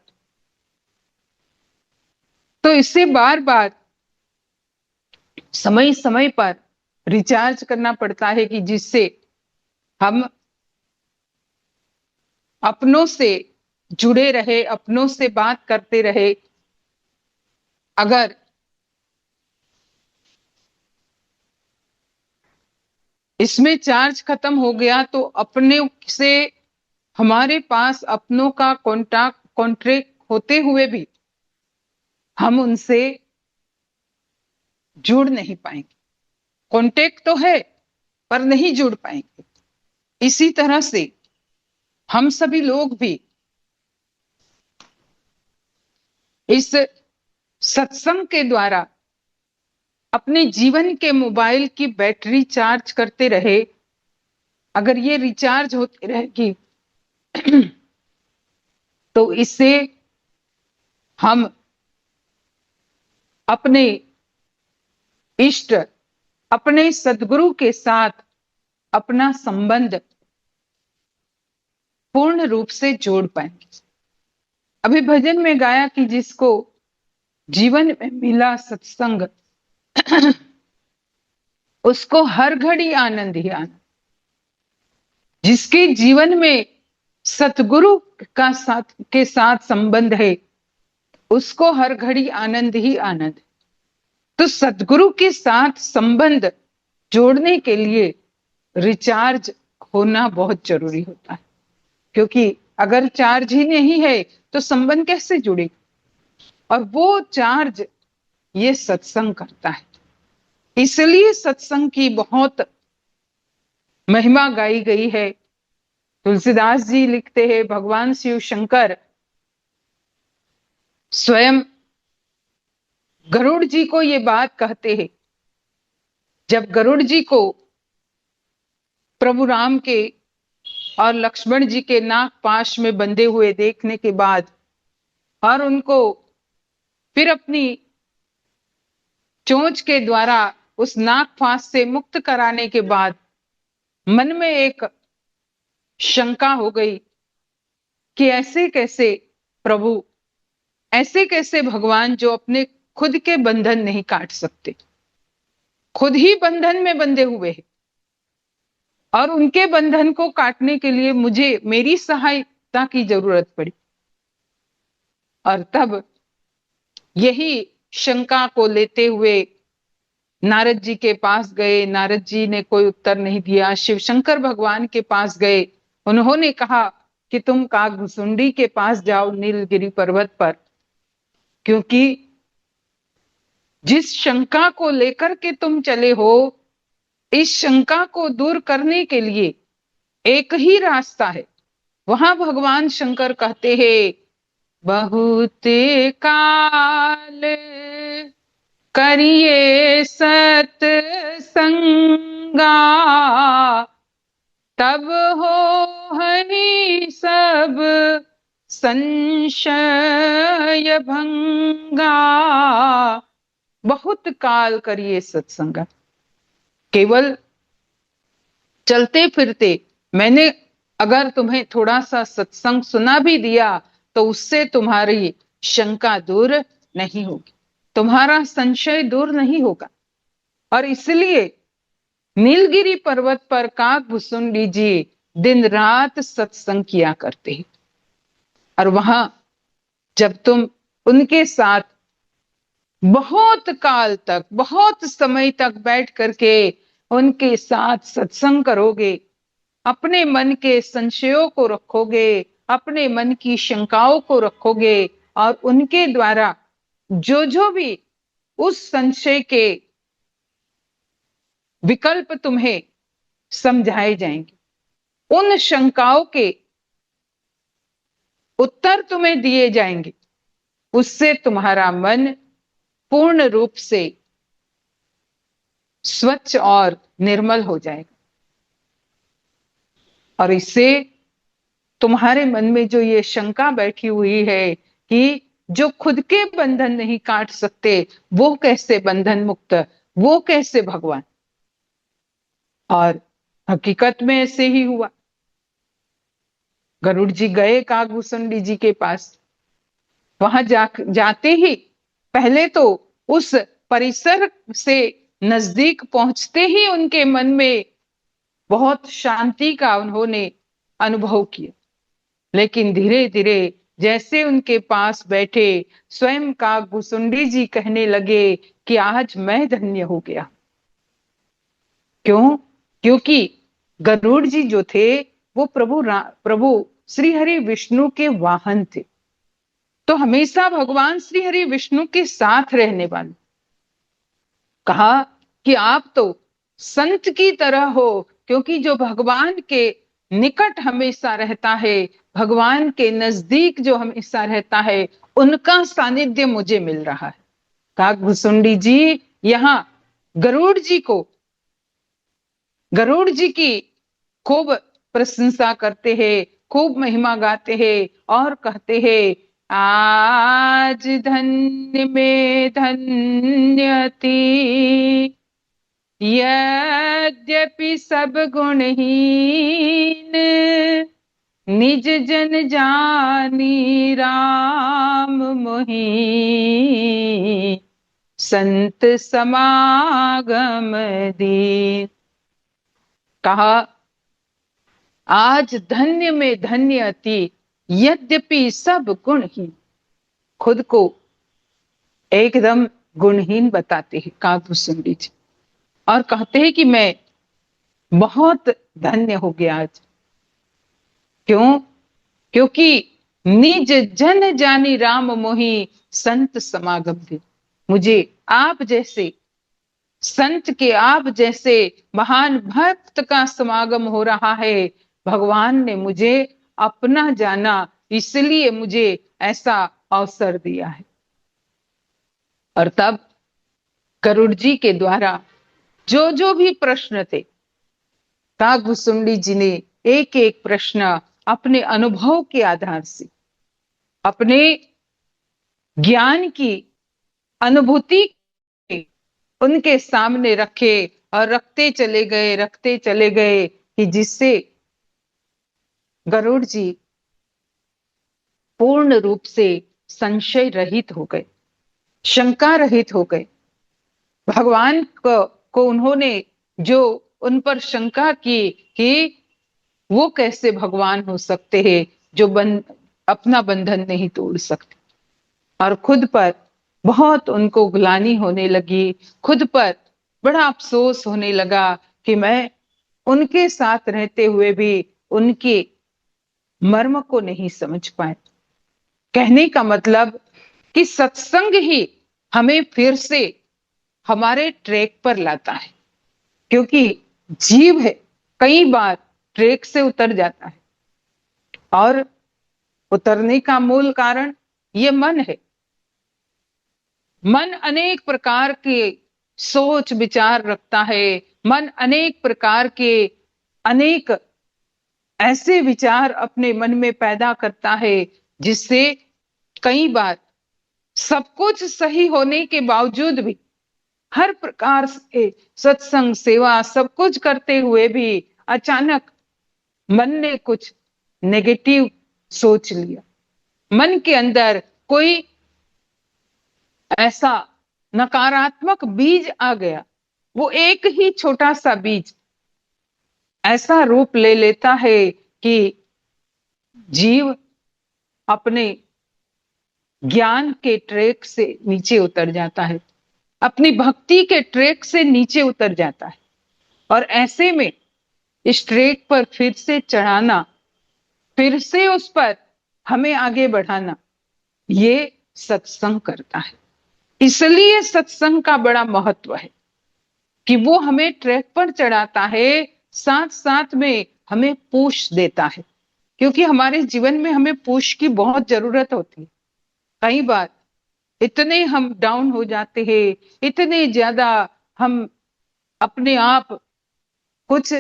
तो इससे बार बार समय समय पर रिचार्ज करना पड़ता है, कि जिससे हम अपनों से जुड़े रहे, अपनों से बात करते रहे। अगर इसमें चार्ज खत्म हो गया तो अपने से, हमारे पास अपनों का कॉन्ट्रैक्ट होते हुए भी हम उनसे जुड़ नहीं पाएंगे। कॉन्टेक्ट तो है पर नहीं जुड़ पाएंगे। इसी तरह से हम सभी लोग भी इस सत्संग के द्वारा अपने जीवन के मोबाइल की बैटरी चार्ज करते रहे। अगर ये रिचार्ज होती रहेगी तो इससे हम अपने इष्ट, अपने सद्गुरु के साथ अपना संबंध पूर्ण रूप से जोड़ पाएंगे। अभी भजन में गाया कि जिसको जीवन में मिला सत्संग उसको हर घड़ी आनंद ही आनंद। जिसके जीवन में सतगुरु के साथ संबंध है, उसको हर घड़ी आनंद ही आनंद। तो सतगुरु के साथ संबंध जोड़ने के लिए रिचार्ज होना बहुत जरूरी होता है, क्योंकि अगर चार्ज ही नहीं है तो संबंध कैसे जुड़ेगा। और वो चार्ज ये सत्संग करता है। इसलिए सत्संग की बहुत महिमा गाई गई है। तुलसीदास जी लिखते हैं, भगवान शिव शंकर स्वयं गरुड़ जी को ये बात कहते हैं। जब गरुड़ जी को प्रभु राम के और लक्ष्मण जी के नाग पाश में बंधे हुए देखने के बाद और उनको फिर अपनी चोंच के द्वारा उस नाग फांस से मुक्त कराने के बाद मन में एक शंका हो गई कि ऐसे कैसे प्रभु, ऐसे कैसे भगवान जो अपने खुद के बंधन नहीं काट सकते, खुद ही बंधन में बंधे हुए हैं, और उनके बंधन को काटने के लिए मुझे मेरी सहायता की जरूरत पड़ी। और तब यही शंका को लेते हुए नारद जी के पास गए। नारद जी ने कोई उत्तर नहीं दिया। शिव शंकर भगवान के पास गए। उन्होंने कहा कि तुम कागभुसुंडी के पास जाओ नीलगिरी पर्वत पर, क्योंकि जिस शंका को लेकर के तुम चले हो, इस शंका को दूर करने के लिए एक ही रास्ता है। वहां भगवान शंकर कहते हैं, बहुत काल करिए सत्संगा, तब हो हरि सब संशय भंगा। बहुत काल करिए सत्संगा। केवल चलते फिरते मैंने अगर तुम्हें थोड़ा सा सत्संग सुना भी दिया तो उससे तुम्हारी शंका दूर नहीं होगी, तुम्हारा संशय दूर नहीं होगा। और इसलिए नीलगिरी पर्वत पर कागभुसुंडी जी दिन रात सत्संग किया करते हैं। और वहां जब तुम उनके साथ बहुत काल तक, बहुत समय तक बैठ करके उनके साथ सत्संग करोगे, अपने मन के संशयों को रखोगे, अपने मन की शंकाओं को रखोगे, और उनके द्वारा जो जो भी उस संशय के विकल्प तुम्हें समझाए जाएंगे, उन शंकाओं के उत्तर तुम्हें दिए जाएंगे, उससे तुम्हारा मन पूर्ण रूप से स्वच्छ और निर्मल हो जाएगा। और इससे तुम्हारे मन में जो ये शंका बैठी हुई है कि जो खुद के बंधन नहीं काट सकते वो कैसे बंधन मुक्त, वो कैसे भगवान, और हकीकत में ऐसे ही हुआ। गरुड़ जी गए कागभुसुंडी जी के पास। वहां जाते ही पहले तो उस परिसर से नजदीक पहुंचते ही उनके मन में बहुत शांति का उन्होंने अनुभव किया। लेकिन धीरे धीरे जैसे उनके पास बैठे, स्वयं कागभुसुंडी जी कहने लगे कि आज मैं धन्य हो गया। क्यों? क्योंकि गरुड़ जी जो थे वो प्रभु श्री हरि विष्णु के वाहन थे, तो हमेशा भगवान श्री हरि विष्णु के साथ रहने वाले। कहा कि आप तो संत की तरह हो, क्योंकि जो भगवान के निकट हमेशा रहता है, भगवान के नजदीक जो हमेशा रहता है, उनका सानिध्य मुझे मिल रहा है। कागभुसुंडी जी यहाँ गरुड़ जी की खूब प्रशंसा करते हैं, खूब महिमा गाते हैं और कहते हैं, आज धन्य में धन्यति, यद्यपि सब गुणहीन, निज जन जानी राम मोहि, संत समागम दीन। कहा आज धन्य में धन्य अति, यद्यपि सब गुणहीन। खुद को एकदम गुणहीन बताते हैं कागभुसुंडी जी, और कहते हैं कि मैं बहुत धन्य हो गया आज। क्यों? क्योंकि निज जन जानी राम मोहि, संत समागम दे। मुझे आप जैसे संत के, आप जैसे महान भक्त का समागम हो रहा है। भगवान ने मुझे अपना जाना, इसलिए मुझे ऐसा अवसर दिया है। और तब गरुड़ जी के द्वारा जो जो भी प्रश्न थे, कागभुसुंडी जी ने एक एक प्रश्न अपने अनुभव के आधार से, अपने ज्ञान की अनुभूति उनके सामने रखे और रखते चले गए कि जिससे गरुड़ जी पूर्ण रूप से संशय रहित हो गए, शंका रहित हो गए। भगवान को उन्होंने जो उन पर शंका की कि वो कैसे भगवान हो सकते हैं जो अपना बंधन नहीं तोड़ सकते, और खुद पर बहुत उनको ग्लानि होने लगी, खुद पर बड़ा अफसोस होने लगा कि मैं उनके साथ रहते हुए भी उनके मर्म को नहीं समझ पाए। कहने का मतलब कि सत्संग ही हमें फिर से हमारे ट्रैक पर लाता है, क्योंकि जीव है कई बार ट्रैक से उतर जाता है, और उतरने का मूल कारण ये मन है। मन अनेक प्रकार के सोच विचार रखता है, मन अनेक प्रकार के अनेक ऐसे विचार अपने मन में पैदा करता है जिससे कई बार सब कुछ सही होने के बावजूद भी, हर प्रकार से सत्संग सेवा सब कुछ करते हुए भी अचानक मन ने कुछ नेगेटिव सोच लिया, मन के अंदर कोई ऐसा नकारात्मक बीज आ गया। वो एक ही छोटा सा बीज ऐसा रूप ले लेता है कि जीव अपने ज्ञान के ट्रैक से नीचे उतर जाता है, अपनी भक्ति के ट्रैक से नीचे उतर जाता है। और ऐसे में इस ट्रैक पर फिर से चढ़ाना, फिर से उस पर हमें आगे बढ़ाना, ये सत्संग करता है। इसलिए सत्संग का बड़ा महत्व है कि वो हमें ट्रैक पर चढ़ाता है, साथ साथ में हमें पुश देता है, क्योंकि हमारे जीवन में हमें पुश की बहुत जरूरत होती है। कई बार इतने हम डाउन हो जाते हैं, इतने ज्यादा हम अपने आप कुछ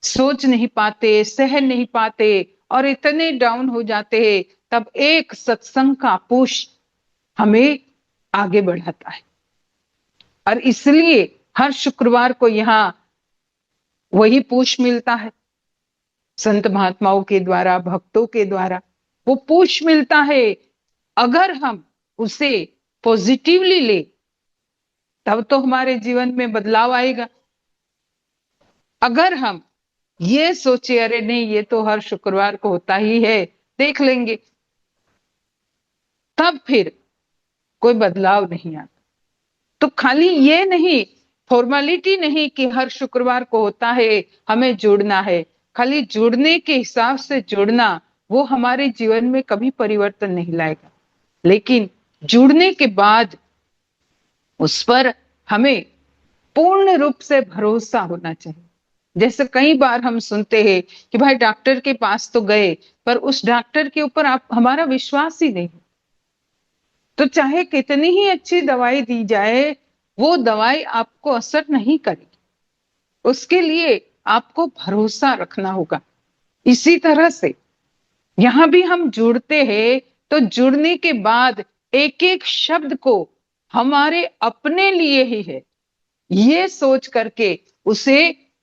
सोच नहीं पाते, सह नहीं पाते और इतने डाउन हो जाते हैं, तब एक सत्संग का पुश हमें आगे बढ़ाता है। और इसलिए हर शुक्रवार को यहाँ वही पुश मिलता है, संत महात्माओं के द्वारा, भक्तों के द्वारा वो पुश मिलता है। अगर हम उसे पॉजिटिवली ले तब तो हमारे जीवन में बदलाव आएगा। अगर हम ये सोचे अरे नहीं ये तो हर शुक्रवार को होता ही है, देख लेंगे, तब फिर कोई बदलाव नहीं आता। तो खाली ये नहीं, फॉर्मेलिटी नहीं कि हर शुक्रवार को होता है हमें जुड़ना है, खाली जुड़ने के हिसाब से जुड़ना वो हमारे जीवन में कभी परिवर्तन नहीं लाएगा। लेकिन जुड़ने के बाद उस पर हमें पूर्ण रूप से भरोसा होना चाहिए। जैसे कई बार हम सुनते हैं कि भाई डॉक्टर के पास तो गए पर उस डॉक्टर के ऊपर हमारा विश्वास ही नहीं, तो चाहे कितनी ही अच्छी दवाई दी जाए वो दवाई आपको असर नहीं करेगी। उसके लिए आपको भरोसा रखना होगा। इसी तरह से यहां भी हम जुड़ते हैं तो जुड़ने के बाद एक एक शब्द को हमारे अपने लिए ही है ये सोच करके उसे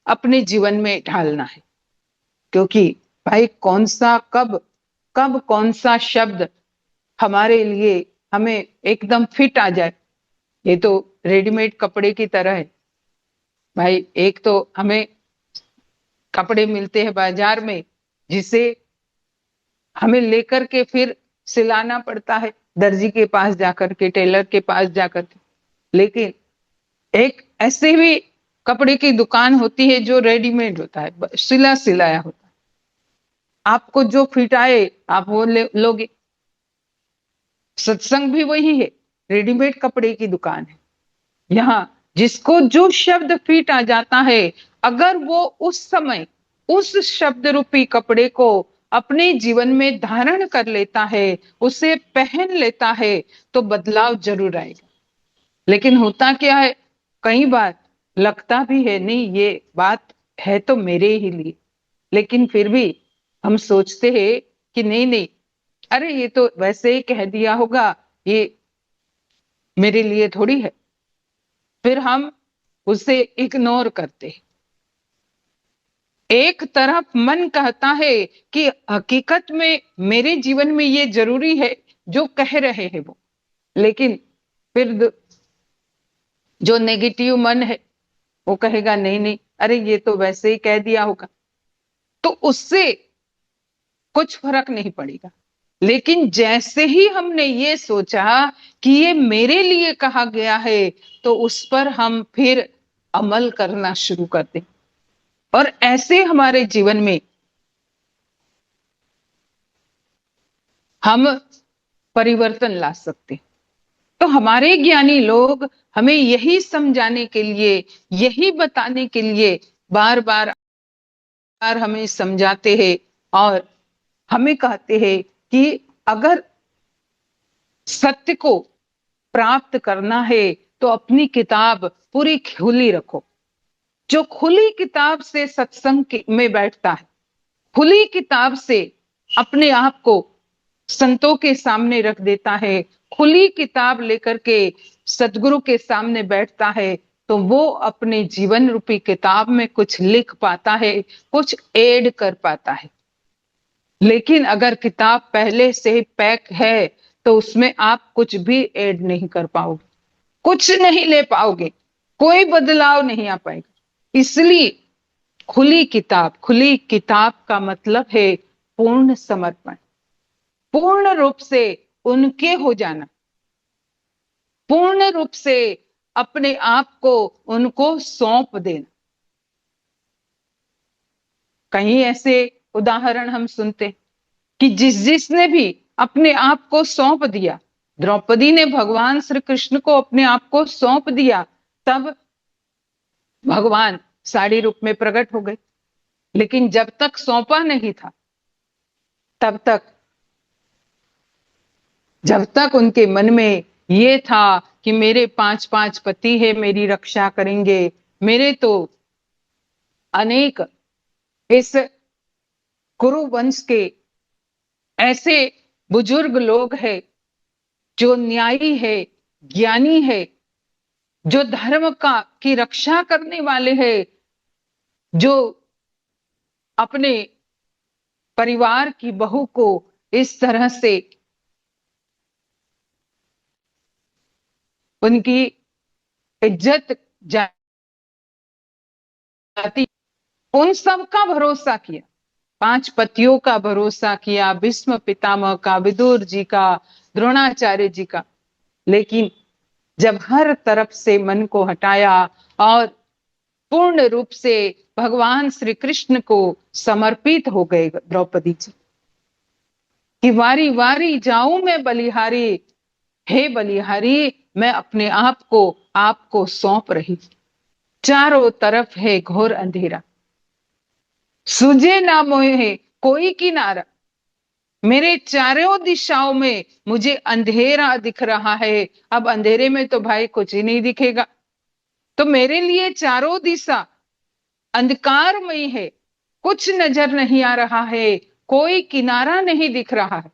अपने जीवन में ढालना है। क्योंकि भाई कौन सा कब कौन सा शब्द हमारे लिए हमें एकदम फिट आ जाए, ये तो रेडीमेड कपड़े की तरह है। भाई एक तो हमें कपड़े मिलते हैं बाजार में जिसे हमें लेकर के फिर सिलाना पड़ता है, दर्जी के पास जाकर के, टेलर के पास जाकर के। लेकिन एक ऐसे भी कपड़े की दुकान होती है जो रेडीमेड होता है, सिला सिलाया होता है, आपको जो फिट आए आप वो लोगे। सत्संग भी वही है, रेडीमेड कपड़े की दुकान है। यहाँ जिसको जो शब्द फिट आ जाता है, अगर वो उस समय उस शब्द रूपी कपड़े को अपने जीवन में धारण कर लेता है, उसे पहन लेता है, तो बदलाव जरूर आएगा। लेकिन होता क्या है, कई बार लगता भी है नहीं ये बात है तो मेरे ही लिए, लेकिन फिर भी हम सोचते हैं कि नहीं नहीं, अरे ये तो वैसे ही कह दिया होगा, ये मेरे लिए थोड़ी है। फिर हम उसे इग्नोर करते हैं। एक तरफ मन कहता है कि हकीकत में मेरे जीवन में ये जरूरी है जो कह रहे हैं वो, लेकिन फिर जो नेगेटिव मन है वो कहेगा नहीं नहीं, अरे ये तो वैसे ही कह दिया होगा, तो उससे कुछ फर्क नहीं पड़ेगा। लेकिन जैसे ही हमने ये सोचा कि ये मेरे लिए कहा गया है, तो उस पर हम फिर अमल करना शुरू कर दें, और ऐसे हमारे जीवन में हम परिवर्तन ला सकते। तो हमारे ज्ञानी लोग हमें यही समझाने के लिए, यही बताने के लिए बार बार हमें समझाते हैं और हमें कहते हैं कि अगर सत्य को प्राप्त करना है तो अपनी किताब पूरी खुली रखो। जो खुली किताब से सत्संग में बैठता है, खुली किताब से अपने आप को संतों के सामने रख देता है, खुली किताब लेकर के सदगुरु के सामने बैठता है, तो वो अपने जीवन रूपी किताब में कुछ लिख पाता है, कुछ ऐड कर पाता है। लेकिन अगर किताब पहले से ही पैक है तो उसमें आप कुछ भी ऐड नहीं कर पाओगे, कुछ नहीं ले पाओगे, कोई बदलाव नहीं आ पाएगा। इसलिए खुली किताब का मतलब है पूर्ण समर्पण, पूर्ण रूप से उनके हो जाना, पूर्ण रूप से अपने आप को उनको सौंप देना। कहीं ऐसे उदाहरण हम सुनते कि जिसने भी अपने आप को सौंप दिया, द्रौपदी ने भगवान श्री कृष्ण को अपने आप को सौंप दिया, तब भगवान साड़ी रूप में प्रकट हो गए। लेकिन जब तक सौंपा नहीं था, तब तक जब तक उनके मन में ये था कि मेरे 5 पति है, मेरी रक्षा करेंगे, मेरे तो अनेक इस कुरु वंश के ऐसे बुजुर्ग लोग हैं जो न्यायी है, ज्ञानी है, जो धर्म की रक्षा करने वाले हैं, जो अपने परिवार की बहू को इस तरह से उनकी इज्जत जाती, उन सब का भरोसा किया, 5 पतियों का भरोसा किया, भीष्म पितामह का, विदुर जी का, द्रोणाचार्य जी का। लेकिन जब हर तरफ से मन को हटाया और पूर्ण रूप से भगवान श्री कृष्ण को समर्पित हो गए द्रौपदी जी, कि वारी वारी जाऊं मैं बलिहारी, हे बलिहारी मैं अपने आप को आपको सौंप रही। चारों तरफ है घोर अंधेरा, सूझे ना मोहे कोई किनारा, मेरे चारों दिशाओं में मुझे अंधेरा दिख रहा है। अब अंधेरे में तो भाई कुछ ही नहीं दिखेगा, तो मेरे लिए चारों दिशा अंधकारमय है, कुछ नजर नहीं आ रहा है, कोई किनारा नहीं दिख रहा है।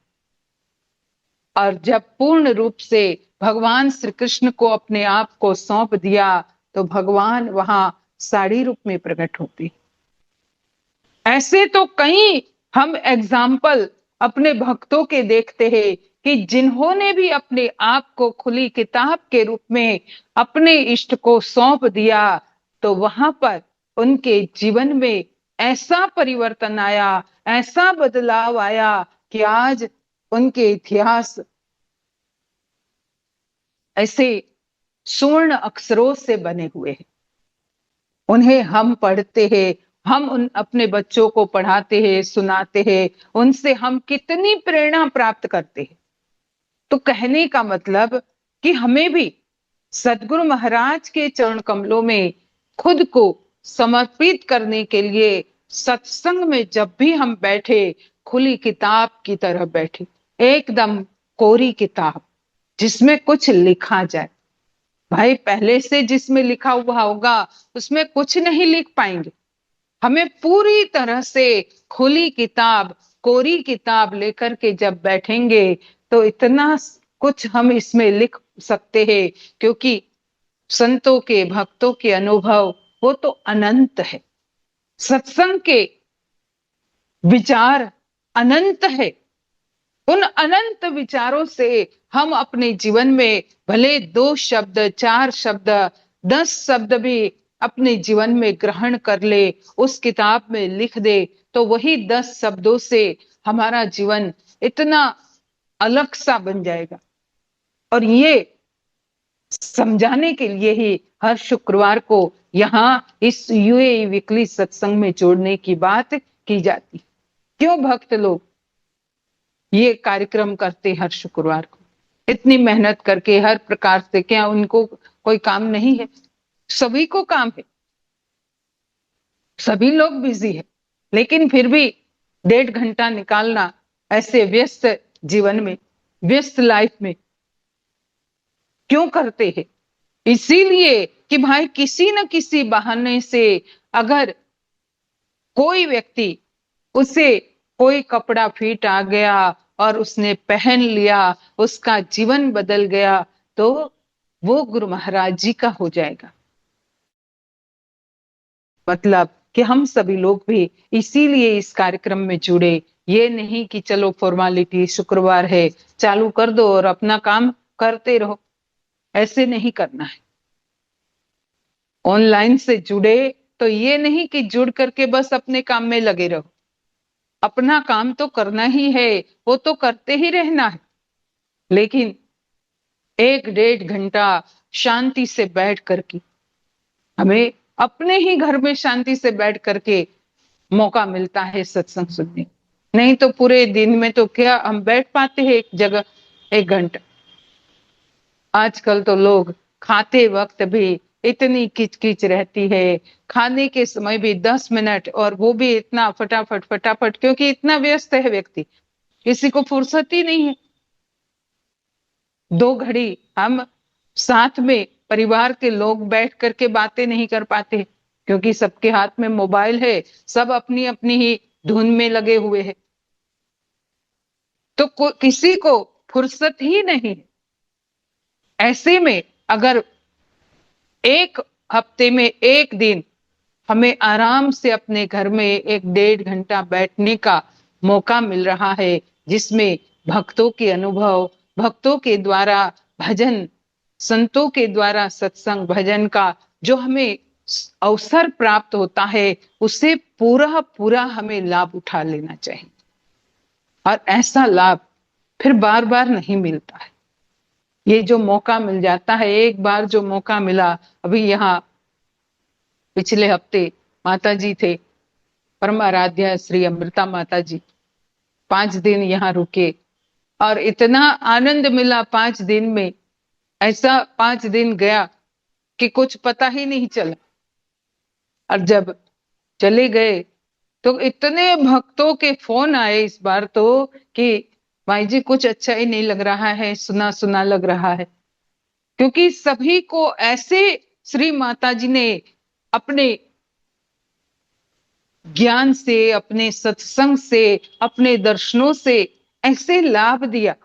और जब पूर्ण रूप से भगवान श्री कृष्ण को अपने आप को सौंप दिया, तो भगवान वहां साड़ी रूप में प्रकट होते। ऐसे तो कई हम एग्जाम्पल अपने भक्तों के देखते हैं कि जिन्होंने भी अपने आप को खुली किताब के रूप में अपने इष्ट को सौंप दिया, तो वहां पर उनके जीवन में ऐसा परिवर्तन आया, ऐसा बदलाव आया कि आज उनके इतिहास ऐसे स्वर्ण अक्षरों से बने हुए हैं। उन्हें हम पढ़ते हैं, हम अपने बच्चों को पढ़ाते हैं, सुनाते हैं, उनसे हम कितनी प्रेरणा प्राप्त करते हैं। तो कहने का मतलब कि हमें भी सदगुरु महाराज के चरण कमलों में खुद को समर्पित करने के लिए सत्संग में जब भी हम बैठे, खुली किताब की तरह बैठे, एकदम कोरी किताब जिसमें कुछ लिखा जाए। भाई पहले से जिसमें लिखा हुआ होगा उसमें कुछ नहीं लिख पाएंगे। हमें पूरी तरह से खुली किताब, कोरी किताब लेकर के जब बैठेंगे तो इतना कुछ हम इसमें लिख सकते हैं, क्योंकि संतों के, भक्तों के अनुभव वो तो अनंत है। सत्संग के विचार अनंत है। उन अनंत विचारों से हम अपने जीवन में भले 2 शब्द, 4 शब्द, 10 शब्द भी अपने जीवन में ग्रहण कर ले, उस किताब में लिख दे, तो वही 10 शब्दों से हमारा जीवन इतना अलग सा बन जाएगा। और ये समझाने के लिए ही हर शुक्रवार को यहाँ इस यूएई वीकली सत्संग में जोड़ने की बात की जाती। क्यों भक्त लोग ये कार्यक्रम करते हर शुक्रवार को, इतनी मेहनत करके हर प्रकार से? क्या उनको कोई काम नहीं है? सभी को काम है, सभी लोग बिजी है, लेकिन फिर भी 1.5 घंटा निकालना ऐसे व्यस्त जीवन में, व्यस्त लाइफ में क्यों करते हैं? इसीलिए कि भाई किसी न किसी बहाने से अगर कोई व्यक्ति, उसे कोई कपड़ा फिट आ गया और उसने पहन लिया, उसका जीवन बदल गया, तो वो गुरु महाराज जी का हो जाएगा। मतलब कि हम सभी लोग भी इसीलिए इस कार्यक्रम में जुड़े। ये नहीं कि चलो फॉर्मेलिटी, शुक्रवार है चालू कर दो और अपना काम करते रहो, ऐसे नहीं करना है। ऑनलाइन से जुड़े तो ये नहीं कि जुड़ करके बस अपने काम में लगे रहो। अपना काम तो करना ही है, वो तो करते ही रहना है, लेकिन 1-1.5 घंटा शांति से बैठ करके, हमें अपने ही घर में शांति से बैठ करके मौका मिलता है सत्संग सुनने। नहीं तो पूरे दिन में तो क्या हम बैठ पाते हैं एक जगह 1 घंटा? आजकल तो लोग खाते वक्त भी इतनी किचकिच रहती है, खाने के समय भी 10 मिनट, और वो भी इतना फटाफट फटाफट, क्योंकि इतना व्यस्त है व्यक्ति, किसी को फुर्सत ही नहीं है। 2 घड़ी हम साथ में परिवार के लोग बैठ करके बातें नहीं कर पाते, क्योंकि सबके हाथ में मोबाइल है, सब अपनी अपनी ही धुन में लगे हुए हैं, तो किसी को फुर्सत ही नहीं है। ऐसे में अगर 1 हफ्ते में 1 दिन हमें आराम से अपने घर में 1-1.5 घंटा बैठने का मौका मिल रहा है, जिसमें भक्तों के अनुभव, भक्तों के द्वारा भजन, संतों के द्वारा सत्संग भजन का जो हमें अवसर प्राप्त होता है, उसे पूरा पूरा हमें लाभ उठा लेना चाहिए। और ऐसा लाभ फिर बार बार नहीं मिलता है। ये जो मौका मिल जाता है, एक बार जो मौका मिला, अभी यहाँ पिछले हफ्ते माता जी थे, परम आराध्या श्री अमृता माता जी 5 दिन यहाँ रुके, और इतना आनंद मिला 5 दिन में, ऐसा 5 दिन गया कि कुछ पता ही नहीं चला। और जब चले गए तो इतने भक्तों के फोन आए इस बार तो कि भाई जी कुछ अच्छा ही नहीं लग रहा है, सुना सुना लग रहा है, क्योंकि सभी को ऐसे श्री माता जी ने अपने ज्ञान से, अपने सत्संग से, अपने दर्शनों से ऐसे लाभ दिया।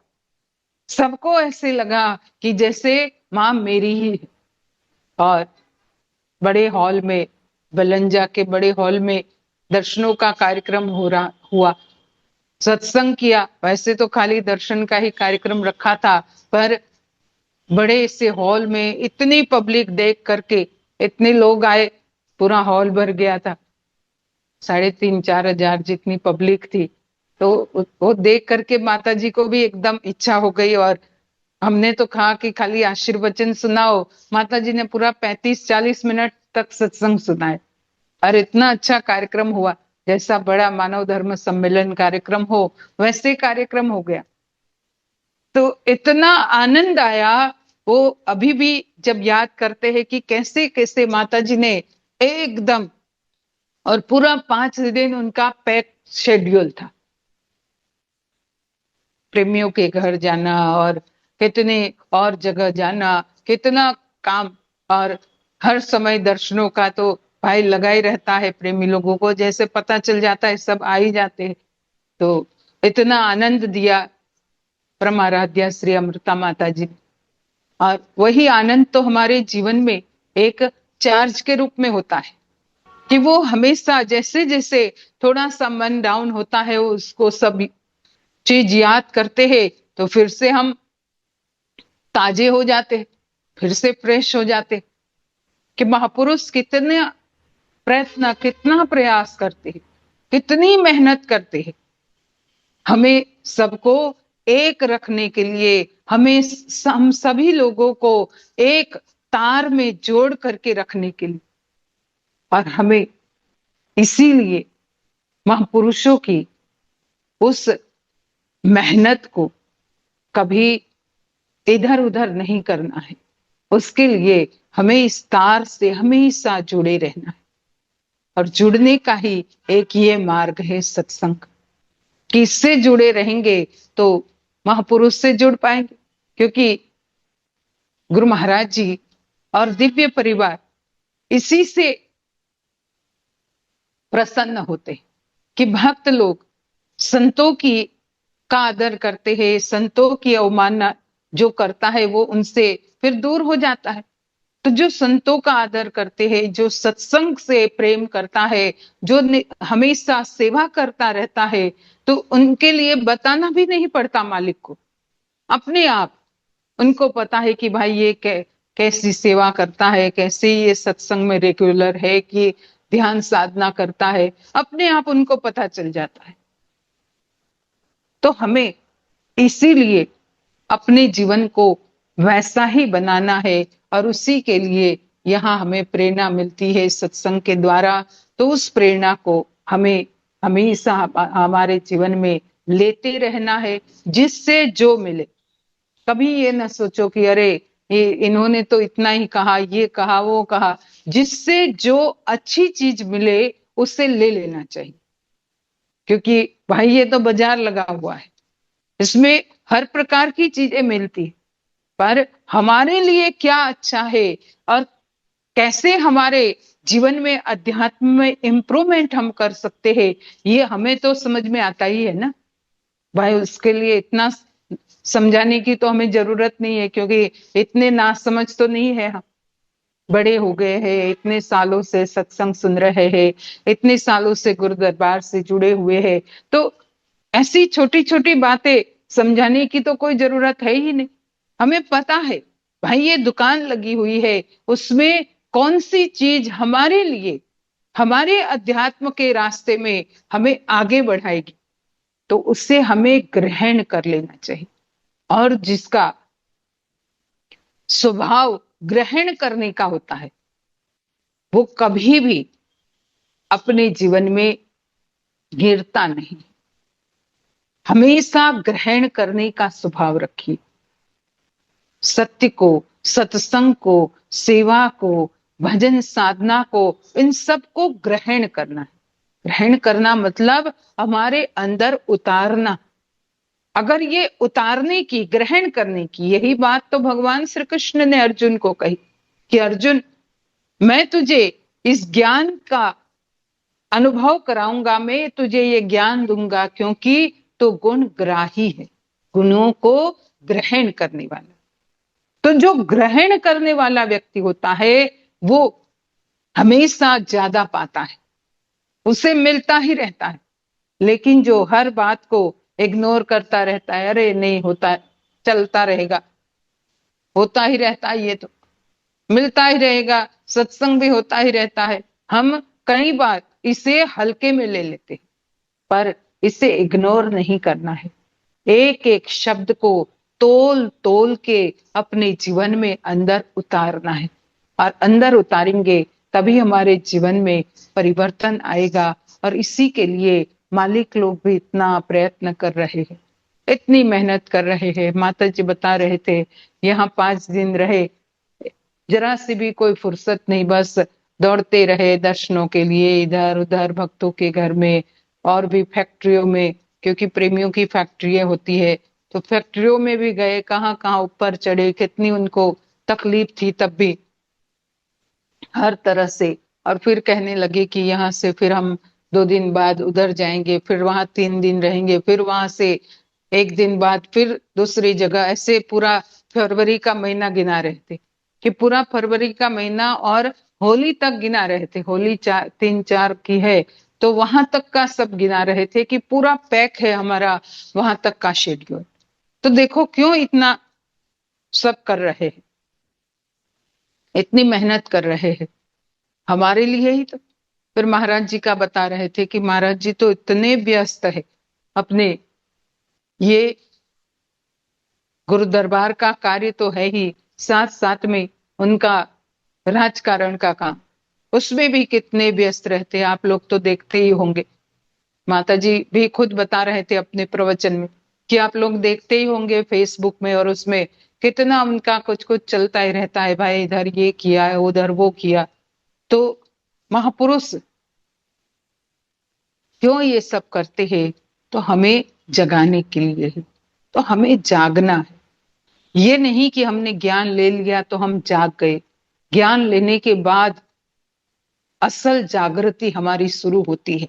सबको ऐसे लगा कि जैसे माँ मेरी ही है। और बड़े हॉल में, बलंजा के बड़े हॉल में दर्शनों का कार्यक्रम हुआ, सत्संग किया। वैसे तो खाली दर्शन का ही कार्यक्रम रखा था, पर बड़े से हॉल में इतनी पब्लिक देख करके, इतने लोग आए, पूरा हॉल भर गया था, 3,500-4 हजार जितनी पब्लिक थी। तो वो देख करके माता जी को भी एकदम इच्छा हो गई, और हमने तो कहा कि खाली आशीर्वचन सुनाओ। माता जी ने पूरा 35-40 मिनट तक सत्संग सुनाए, और इतना अच्छा कार्यक्रम हुआ, जैसा बड़ा मानव धर्म सम्मेलन कार्यक्रम हो वैसे कार्यक्रम हो गया। तो इतना आनंद आया, वो अभी भी जब याद करते हैं कि कैसे कैसे माता जी ने एकदम और पूरा 5 दिन उनका पैक शेड्यूल था। प्रेमियों के घर जाना और कितने और जगह जाना, कितना काम, और हर समय दर्शनों का तो भाई लगा ही रहता है। प्रेमी लोगों को जैसे पता चल जाता है सब आ ही जाते हैं। तो इतना आनंद दिया परमाराध्या श्री अमृता माता जी ने, और वही आनंद तो हमारे जीवन में एक चार्ज के रूप में होता है कि वो हमेशा जैसे जैसे थोड़ा सा मन डाउन होता है उसको सब चीज याद करते हैं तो फिर से हम ताजे हो जाते, फिर से फ्रेश हो जाते। कि महापुरुष कितने प्रयत्न, कितना प्रयास करते हैं, कितनी मेहनत करते हैं हमें सबको एक रखने के लिए, हमें हम सभी लोगों को एक तार में जोड़ करके रखने के लिए। और हमें इसीलिए महापुरुषों की उस मेहनत को कभी इधर उधर नहीं करना है। उसके लिए हमें इस तार से हमेशा जुड़े रहना है। और जुड़ने का ही एक ये मार्ग है सत्संग, कि इससे जुड़े रहेंगे तो महापुरुष से जुड़ पाएंगे। क्योंकि गुरु महाराज जी और दिव्य परिवार इसी से प्रसन्न होते कि भक्त लोग संतों की का आदर करते हैं, संतों की अवमानना जो करता है वो उनसे फिर दूर हो जाता है। तो जो संतों का आदर करते हैं, जो सत्संग से प्रेम करता है, जो हमेशा सेवा करता रहता है, तो उनके लिए बताना भी नहीं पड़ता मालिक को, अपने आप उनको पता है कि भाई ये कैसी सेवा करता है, कैसे ये सत्संग में रेगुलर है, कि ध्यान साधना करता है, अपने आप उनको पता चल जाता है। तो हमें इसीलिए अपने जीवन को वैसा ही बनाना है, और उसी के लिए यहाँ हमें प्रेरणा मिलती है सत्संग के द्वारा। तो उस प्रेरणा को हमें हमेशा हमारे जीवन में लेते रहना है, जिससे जो मिले। कभी ये न सोचो कि अरे ये इन्होंने तो इतना ही कहा, ये कहा, वो कहा। जिससे जो अच्छी चीज मिले उससे ले लेना चाहिए। क्योंकि भाई ये तो बाजार लगा हुआ है, इसमें हर प्रकार की चीजें मिलती है, पर हमारे लिए क्या अच्छा है और कैसे हमारे जीवन में अध्यात्म में इम्प्रूवमेंट हम कर सकते हैं, ये हमें तो समझ में आता ही है ना भाई। उसके लिए इतना समझाने की तो हमें जरूरत नहीं है, क्योंकि इतने नासमझ तो नहीं है। हम बड़े हो गए हैं, इतने सालों से सत्संग सुन रहे हैं, इतने सालों से गुरु दरबार से जुड़े हुए हैं, तो ऐसी छोटी छोटी बातें समझाने की तो कोई जरूरत है ही नहीं। हमें पता है भाई ये दुकान लगी हुई है, उसमें कौन सी चीज हमारे लिए, हमारे अध्यात्म के रास्ते में हमें आगे बढ़ाएगी, तो उससे हमें ग्रहण कर लेना चाहिए। और जिसका स्वभाव ग्रहण करने का होता है, वो कभी भी अपने जीवन में गिरता नहीं, हमेशा ग्रहण करने का स्वभाव रखिए। सत्य को, सत्संग को, सेवा को, भजन साधना को, इन सब को ग्रहण करना है। ग्रहण करना मतलब हमारे अंदर उतारना। अगर ये उतारने की, ग्रहण करने की, यही बात तो भगवान श्री कृष्ण ने अर्जुन को कही कि अर्जुन मैं तुझे इस ज्ञान का अनुभव कराऊंगा, मैं तुझे ये ज्ञान दूंगा, क्योंकि तो गुण ग्राही है, गुणों को ग्रहण करने वाला। तो जो ग्रहण करने वाला व्यक्ति होता है वो हमेशा ज्यादा पाता है, उसे मिलता ही रहता है। लेकिन जो हर बात को इग्नोर करता रहता है, अरे नहीं होता, चलता रहेगा, होता ही रहता है, ये तो मिलता ही रहेगा, सत्संग भी होता ही रहता है, हम कई बार इसे हल्के में ले लेते हैं, पर इसे इग्नोर नहीं करना है। एक एक शब्द को तोल तोल के अपने जीवन में अंदर उतारना है, और अंदर उतारेंगे तभी हमारे जीवन में परिवर्तन आएगा। और इसी के लिए मालिक लोग भी इतना प्रयत्न कर रहे हैं, इतनी मेहनत कर रहे हैं। माता जी बता रहे थे यहाँ 5 दिन रहे, जरा सी भी कोई फुर्सत नहीं, बस दौड़ते रहे दर्शनों के लिए, इधर उधर भक्तों के घर में और भी फैक्ट्रियों में, क्योंकि प्रेमियों की फैक्ट्रियां होती है, तो फैक्ट्रियों में भी गए, कहाँ कहाँ ऊपर चढ़े, कितनी उनको तकलीफ थी तब भी हर तरह से। और फिर कहने लगे कि यहाँ से फिर हम 2 दिन बाद उधर जाएंगे, फिर वहां 3 दिन रहेंगे, फिर वहां से 1 दिन बाद फिर दूसरी जगह। ऐसे पूरा फरवरी का महीना गिना रहे थे, कि पूरा फरवरी का महीना और होली तक गिना रहे थे। होली 3-4 की है, तो वहां तक का सब गिना रहे थे कि पूरा पैक है हमारा वहां तक का शेड्यूल। तो देखो क्यों इतना सब कर रहे हैं, इतनी मेहनत कर रहे हैं हमारे लिए ही। तो फिर महाराज जी का बता रहे थे कि महाराज जी तो इतने व्यस्त है अपने, ये गुरु दरबार का कार्य तो है ही, साथ साथ में उनका राजकारण का काम, उसमें भी कितने व्यस्त रहते हैं, आप लोग तो देखते ही होंगे। माता जी भी खुद बता रहे थे अपने प्रवचन में कि आप लोग देखते ही होंगे फेसबुक में, और उसमें कितना उनका कुछ कुछ चलता ही रहता है, भाई इधर ये किया है, उधर वो किया। तो महापुरुष क्यों ये सब करते हैं? तो हमें जगाने के लिए है, तो हमें जागना है। ये नहीं कि हमने ज्ञान ले लिया तो हम जाग गए। ज्ञान लेने के बाद असल जागृति हमारी शुरू होती है,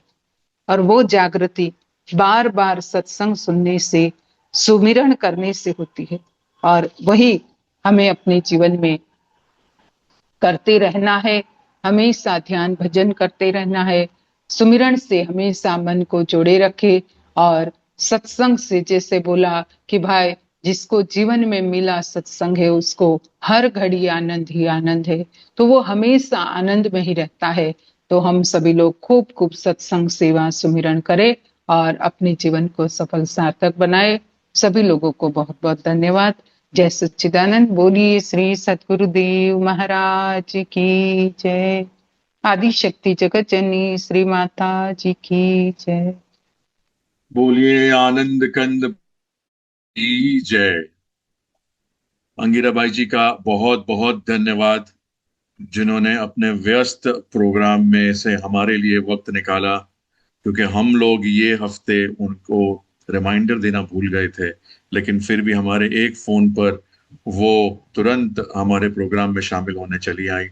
और वो जागृति बार बार सत्संग सुनने से, सुमिरन करने से होती है। और वही हमें अपने जीवन में करते रहना है, हमेशा ध्यान भजन करते रहना है, सुमिरन से हमेशा मन को जोड़े रखे। और सत्संग से, जैसे बोला कि भाई जिसको जीवन में मिला सत्संग है उसको हर घड़ी आनंद ही आनंद है, तो वो हमेशा आनंद में ही रहता है। तो हम सभी लोग खूब खूब सत्संग सेवा सुमिरन करें और अपने जीवन को सफल सार्थक बनाए। सभी लोगों को बहुत बहुत धन्यवाद। जय सच्चिदानंद। बोलिए श्री सतगुरुदेव महाराज की जय। आदि शक्ति जगत जननी श्री माता जी की जय। बोलिए आनंद कंद की जय। अंगिरा बाई जी का बहुत बहुत धन्यवाद, जिन्होंने अपने व्यस्त प्रोग्राम में से हमारे लिए वक्त निकाला, क्योंकि हम लोग ये हफ्ते उनको रिमाइंडर देना भूल गए थे, लेकिन फिर भी हमारे एक फोन पर वो तुरंत हमारे प्रोग्राम में शामिल होने चली आई।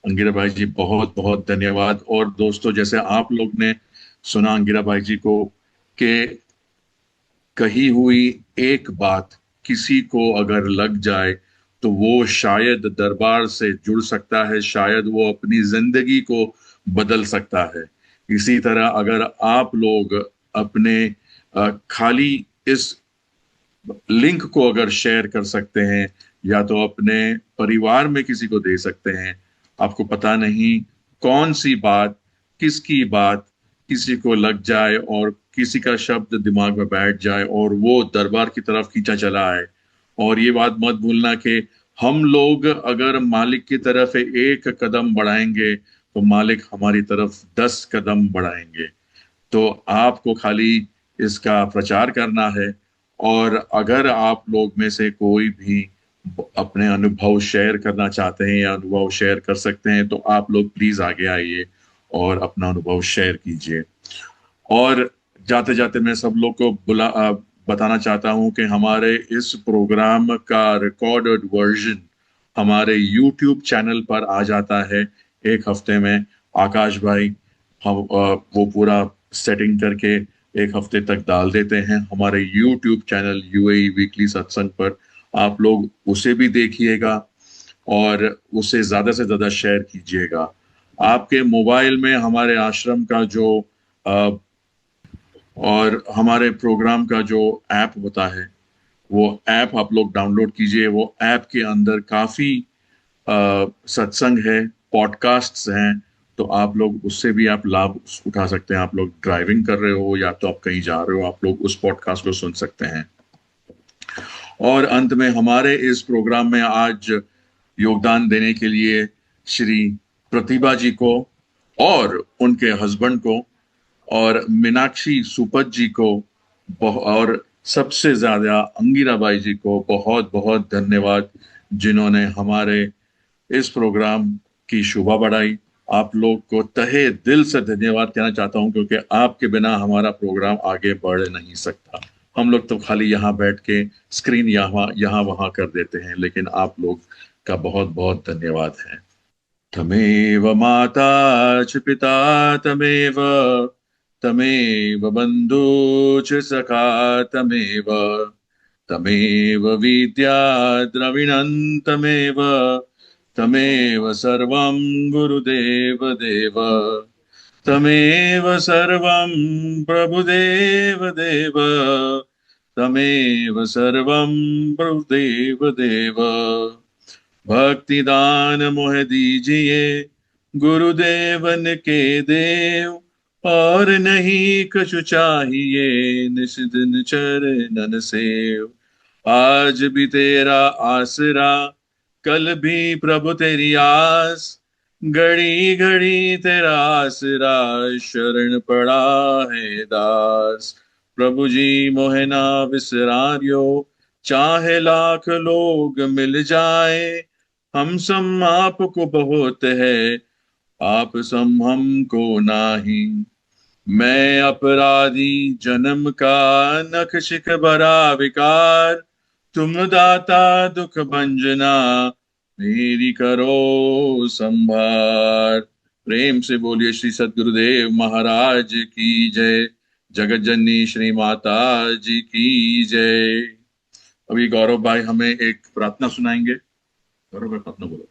अंगिरा भाई जी बहुत बहुत धन्यवाद। और दोस्तों, जैसे आप लोग ने सुना अंगिरा भाई जी को, कि कही हुई एक बात किसी को अगर लग जाए तो वो शायद दरबार से जुड़ सकता है, शायद वो अपनी जिंदगी को बदल सकता है। इसी तरह अगर आप लोग अपने खाली इस लिंक को अगर शेयर कर सकते हैं, या तो अपने परिवार में किसी को दे सकते हैं। आपको पता नहीं कौन सी बात, किसकी बात किसी को लग जाए और किसी का शब्द दिमाग में बैठ जाए और वो दरबार की तरफ खींचा चला आए। और ये बात मत भूलना कि हम लोग अगर मालिक की तरफ एक कदम बढ़ाएंगे तो मालिक हमारी तरफ 10 कदम बढ़ाएंगे। तो आपको खाली इसका प्रचार करना है। और अगर आप लोग में से कोई भी अपने अनुभव शेयर करना चाहते हैं या अनुभव शेयर कर सकते हैं, तो आप लोग प्लीज आगे आइए और अपना अनुभव शेयर कीजिए। और जाते जाते मैं सब लोग को बताना चाहता हूं कि हमारे इस प्रोग्राम का रिकॉर्डेड वर्जन हमारे YouTube चैनल पर आ जाता है एक हफ्ते में। आकाश भाई हम वो पूरा सेटिंग करके एक हफ्ते तक डाल देते हैं हमारे YouTube चैनल UAE वीकली सत्संग पर। आप लोग उसे भी देखिएगा और उसे ज्यादा से ज्यादा शेयर कीजिएगा। आपके मोबाइल में हमारे आश्रम का जो और हमारे प्रोग्राम का जो ऐप होता है, वो ऐप आप लोग डाउनलोड कीजिए। वो ऐप के अंदर काफी सत्संग है, पॉडकास्ट्स हैं, तो आप लोग उससे भी आप लाभ उठा सकते हैं। आप लोग ड्राइविंग कर रहे हो या तो आप कहीं जा रहे हो, आप लोग उस पॉडकास्ट को सुन सकते हैं। और अंत में हमारे इस प्रोग्राम में आज योगदान देने के लिए श्री प्रतिभा जी को और उनके हस्बैंड को और मीनाक्षी सुपत जी को और सबसे ज्यादा अंगिरा बाई जी को बहुत बहुत धन्यवाद, जिन्होंने हमारे इस प्रोग्राम की शोभा बढ़ाई। आप लोग को तहे दिल से धन्यवाद कहना चाहता हूं, क्योंकि आपके बिना हमारा प्रोग्राम आगे बढ़ नहीं सकता। हम लोग तो खाली यहाँ बैठ के स्क्रीन यहाँ वहां कर देते हैं, लेकिन आप लोग का बहुत बहुत धन्यवाद है। तमेव माता च पिता तमेव, तमेव बंधु च सखा तमेव, तमेव विद्या द्रविणं तमेव, तमेव सर्वं गुरुदेव देव, तमेव सर्वं प्रभुदेव देव, तमेव सर्वं प्रभुदेव देव। भक्ति दान मोह दीजिए गुरुदेवन के देव, और नहीं कछु चाहिए निस दिन चरणन सेव। आज भी तेरा आसरा, कल भी प्रभु तेरी आस, घड़ी घड़ी तेरा आसरा, शरण पड़ा है दास। प्रभु जी मोहे ना बिसरारियो, चाहे लाख लोग मिल जाए, हम सम आपको बहुत है, आप सम हमको नाही। मैं अपराधी जन्म का, नख शिख भरा विकार, तुम दाता दुख भंजना, मेरी करो संभार। प्रेम से बोलिए श्री सद्गुरुदेव महाराज की जय। जगत जननी श्री माता जी की जय। अभी गौरव भाई हमें एक प्रार्थना सुनाएंगे। गौरव भाई प्रार्थना बोलो।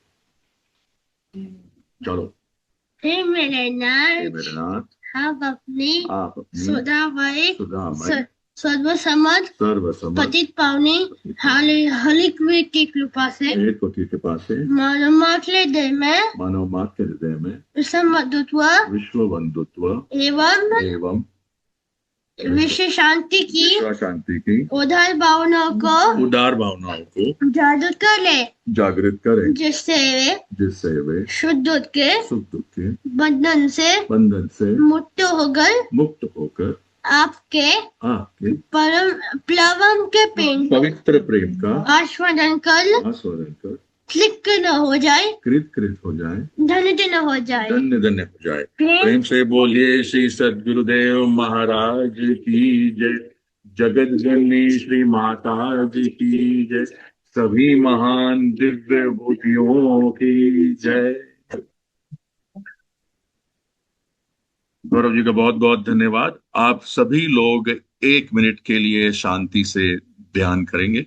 चलो। हे मेरे नाथ, नाथ, आप अपनी सुधामय सर्वसमर्थ सर्वसमर्थ पतित पावनी हलिक की कृपा से कृपा से मानव मात्र हृदय में विश्व बंधुत्व एवं विश्व शांति की उदार भावनाओं को जागृत करें, जिससे वे शुद्ध दुख के बंधन से मुक्त होकर आपके परम प्लवम के पवित्र प्रेम का आस्वादन कर कृत हो जाए, धन्य हो जाए। धन्य हो जाए। प्रेम से बोलिए श्री सद्गुरुदेव महाराज की जय। जगत जननी श्री माता जी की जय। सभी महान दिव्य भूतियों की जय। गौरव जी का बहुत बहुत धन्यवाद। आप सभी लोग 1 मिनट के लिए शांति से ध्यान करेंगे।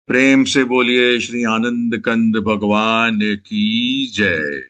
प्रेम से बोलिए श्री आनंद कंद भगवान की जय।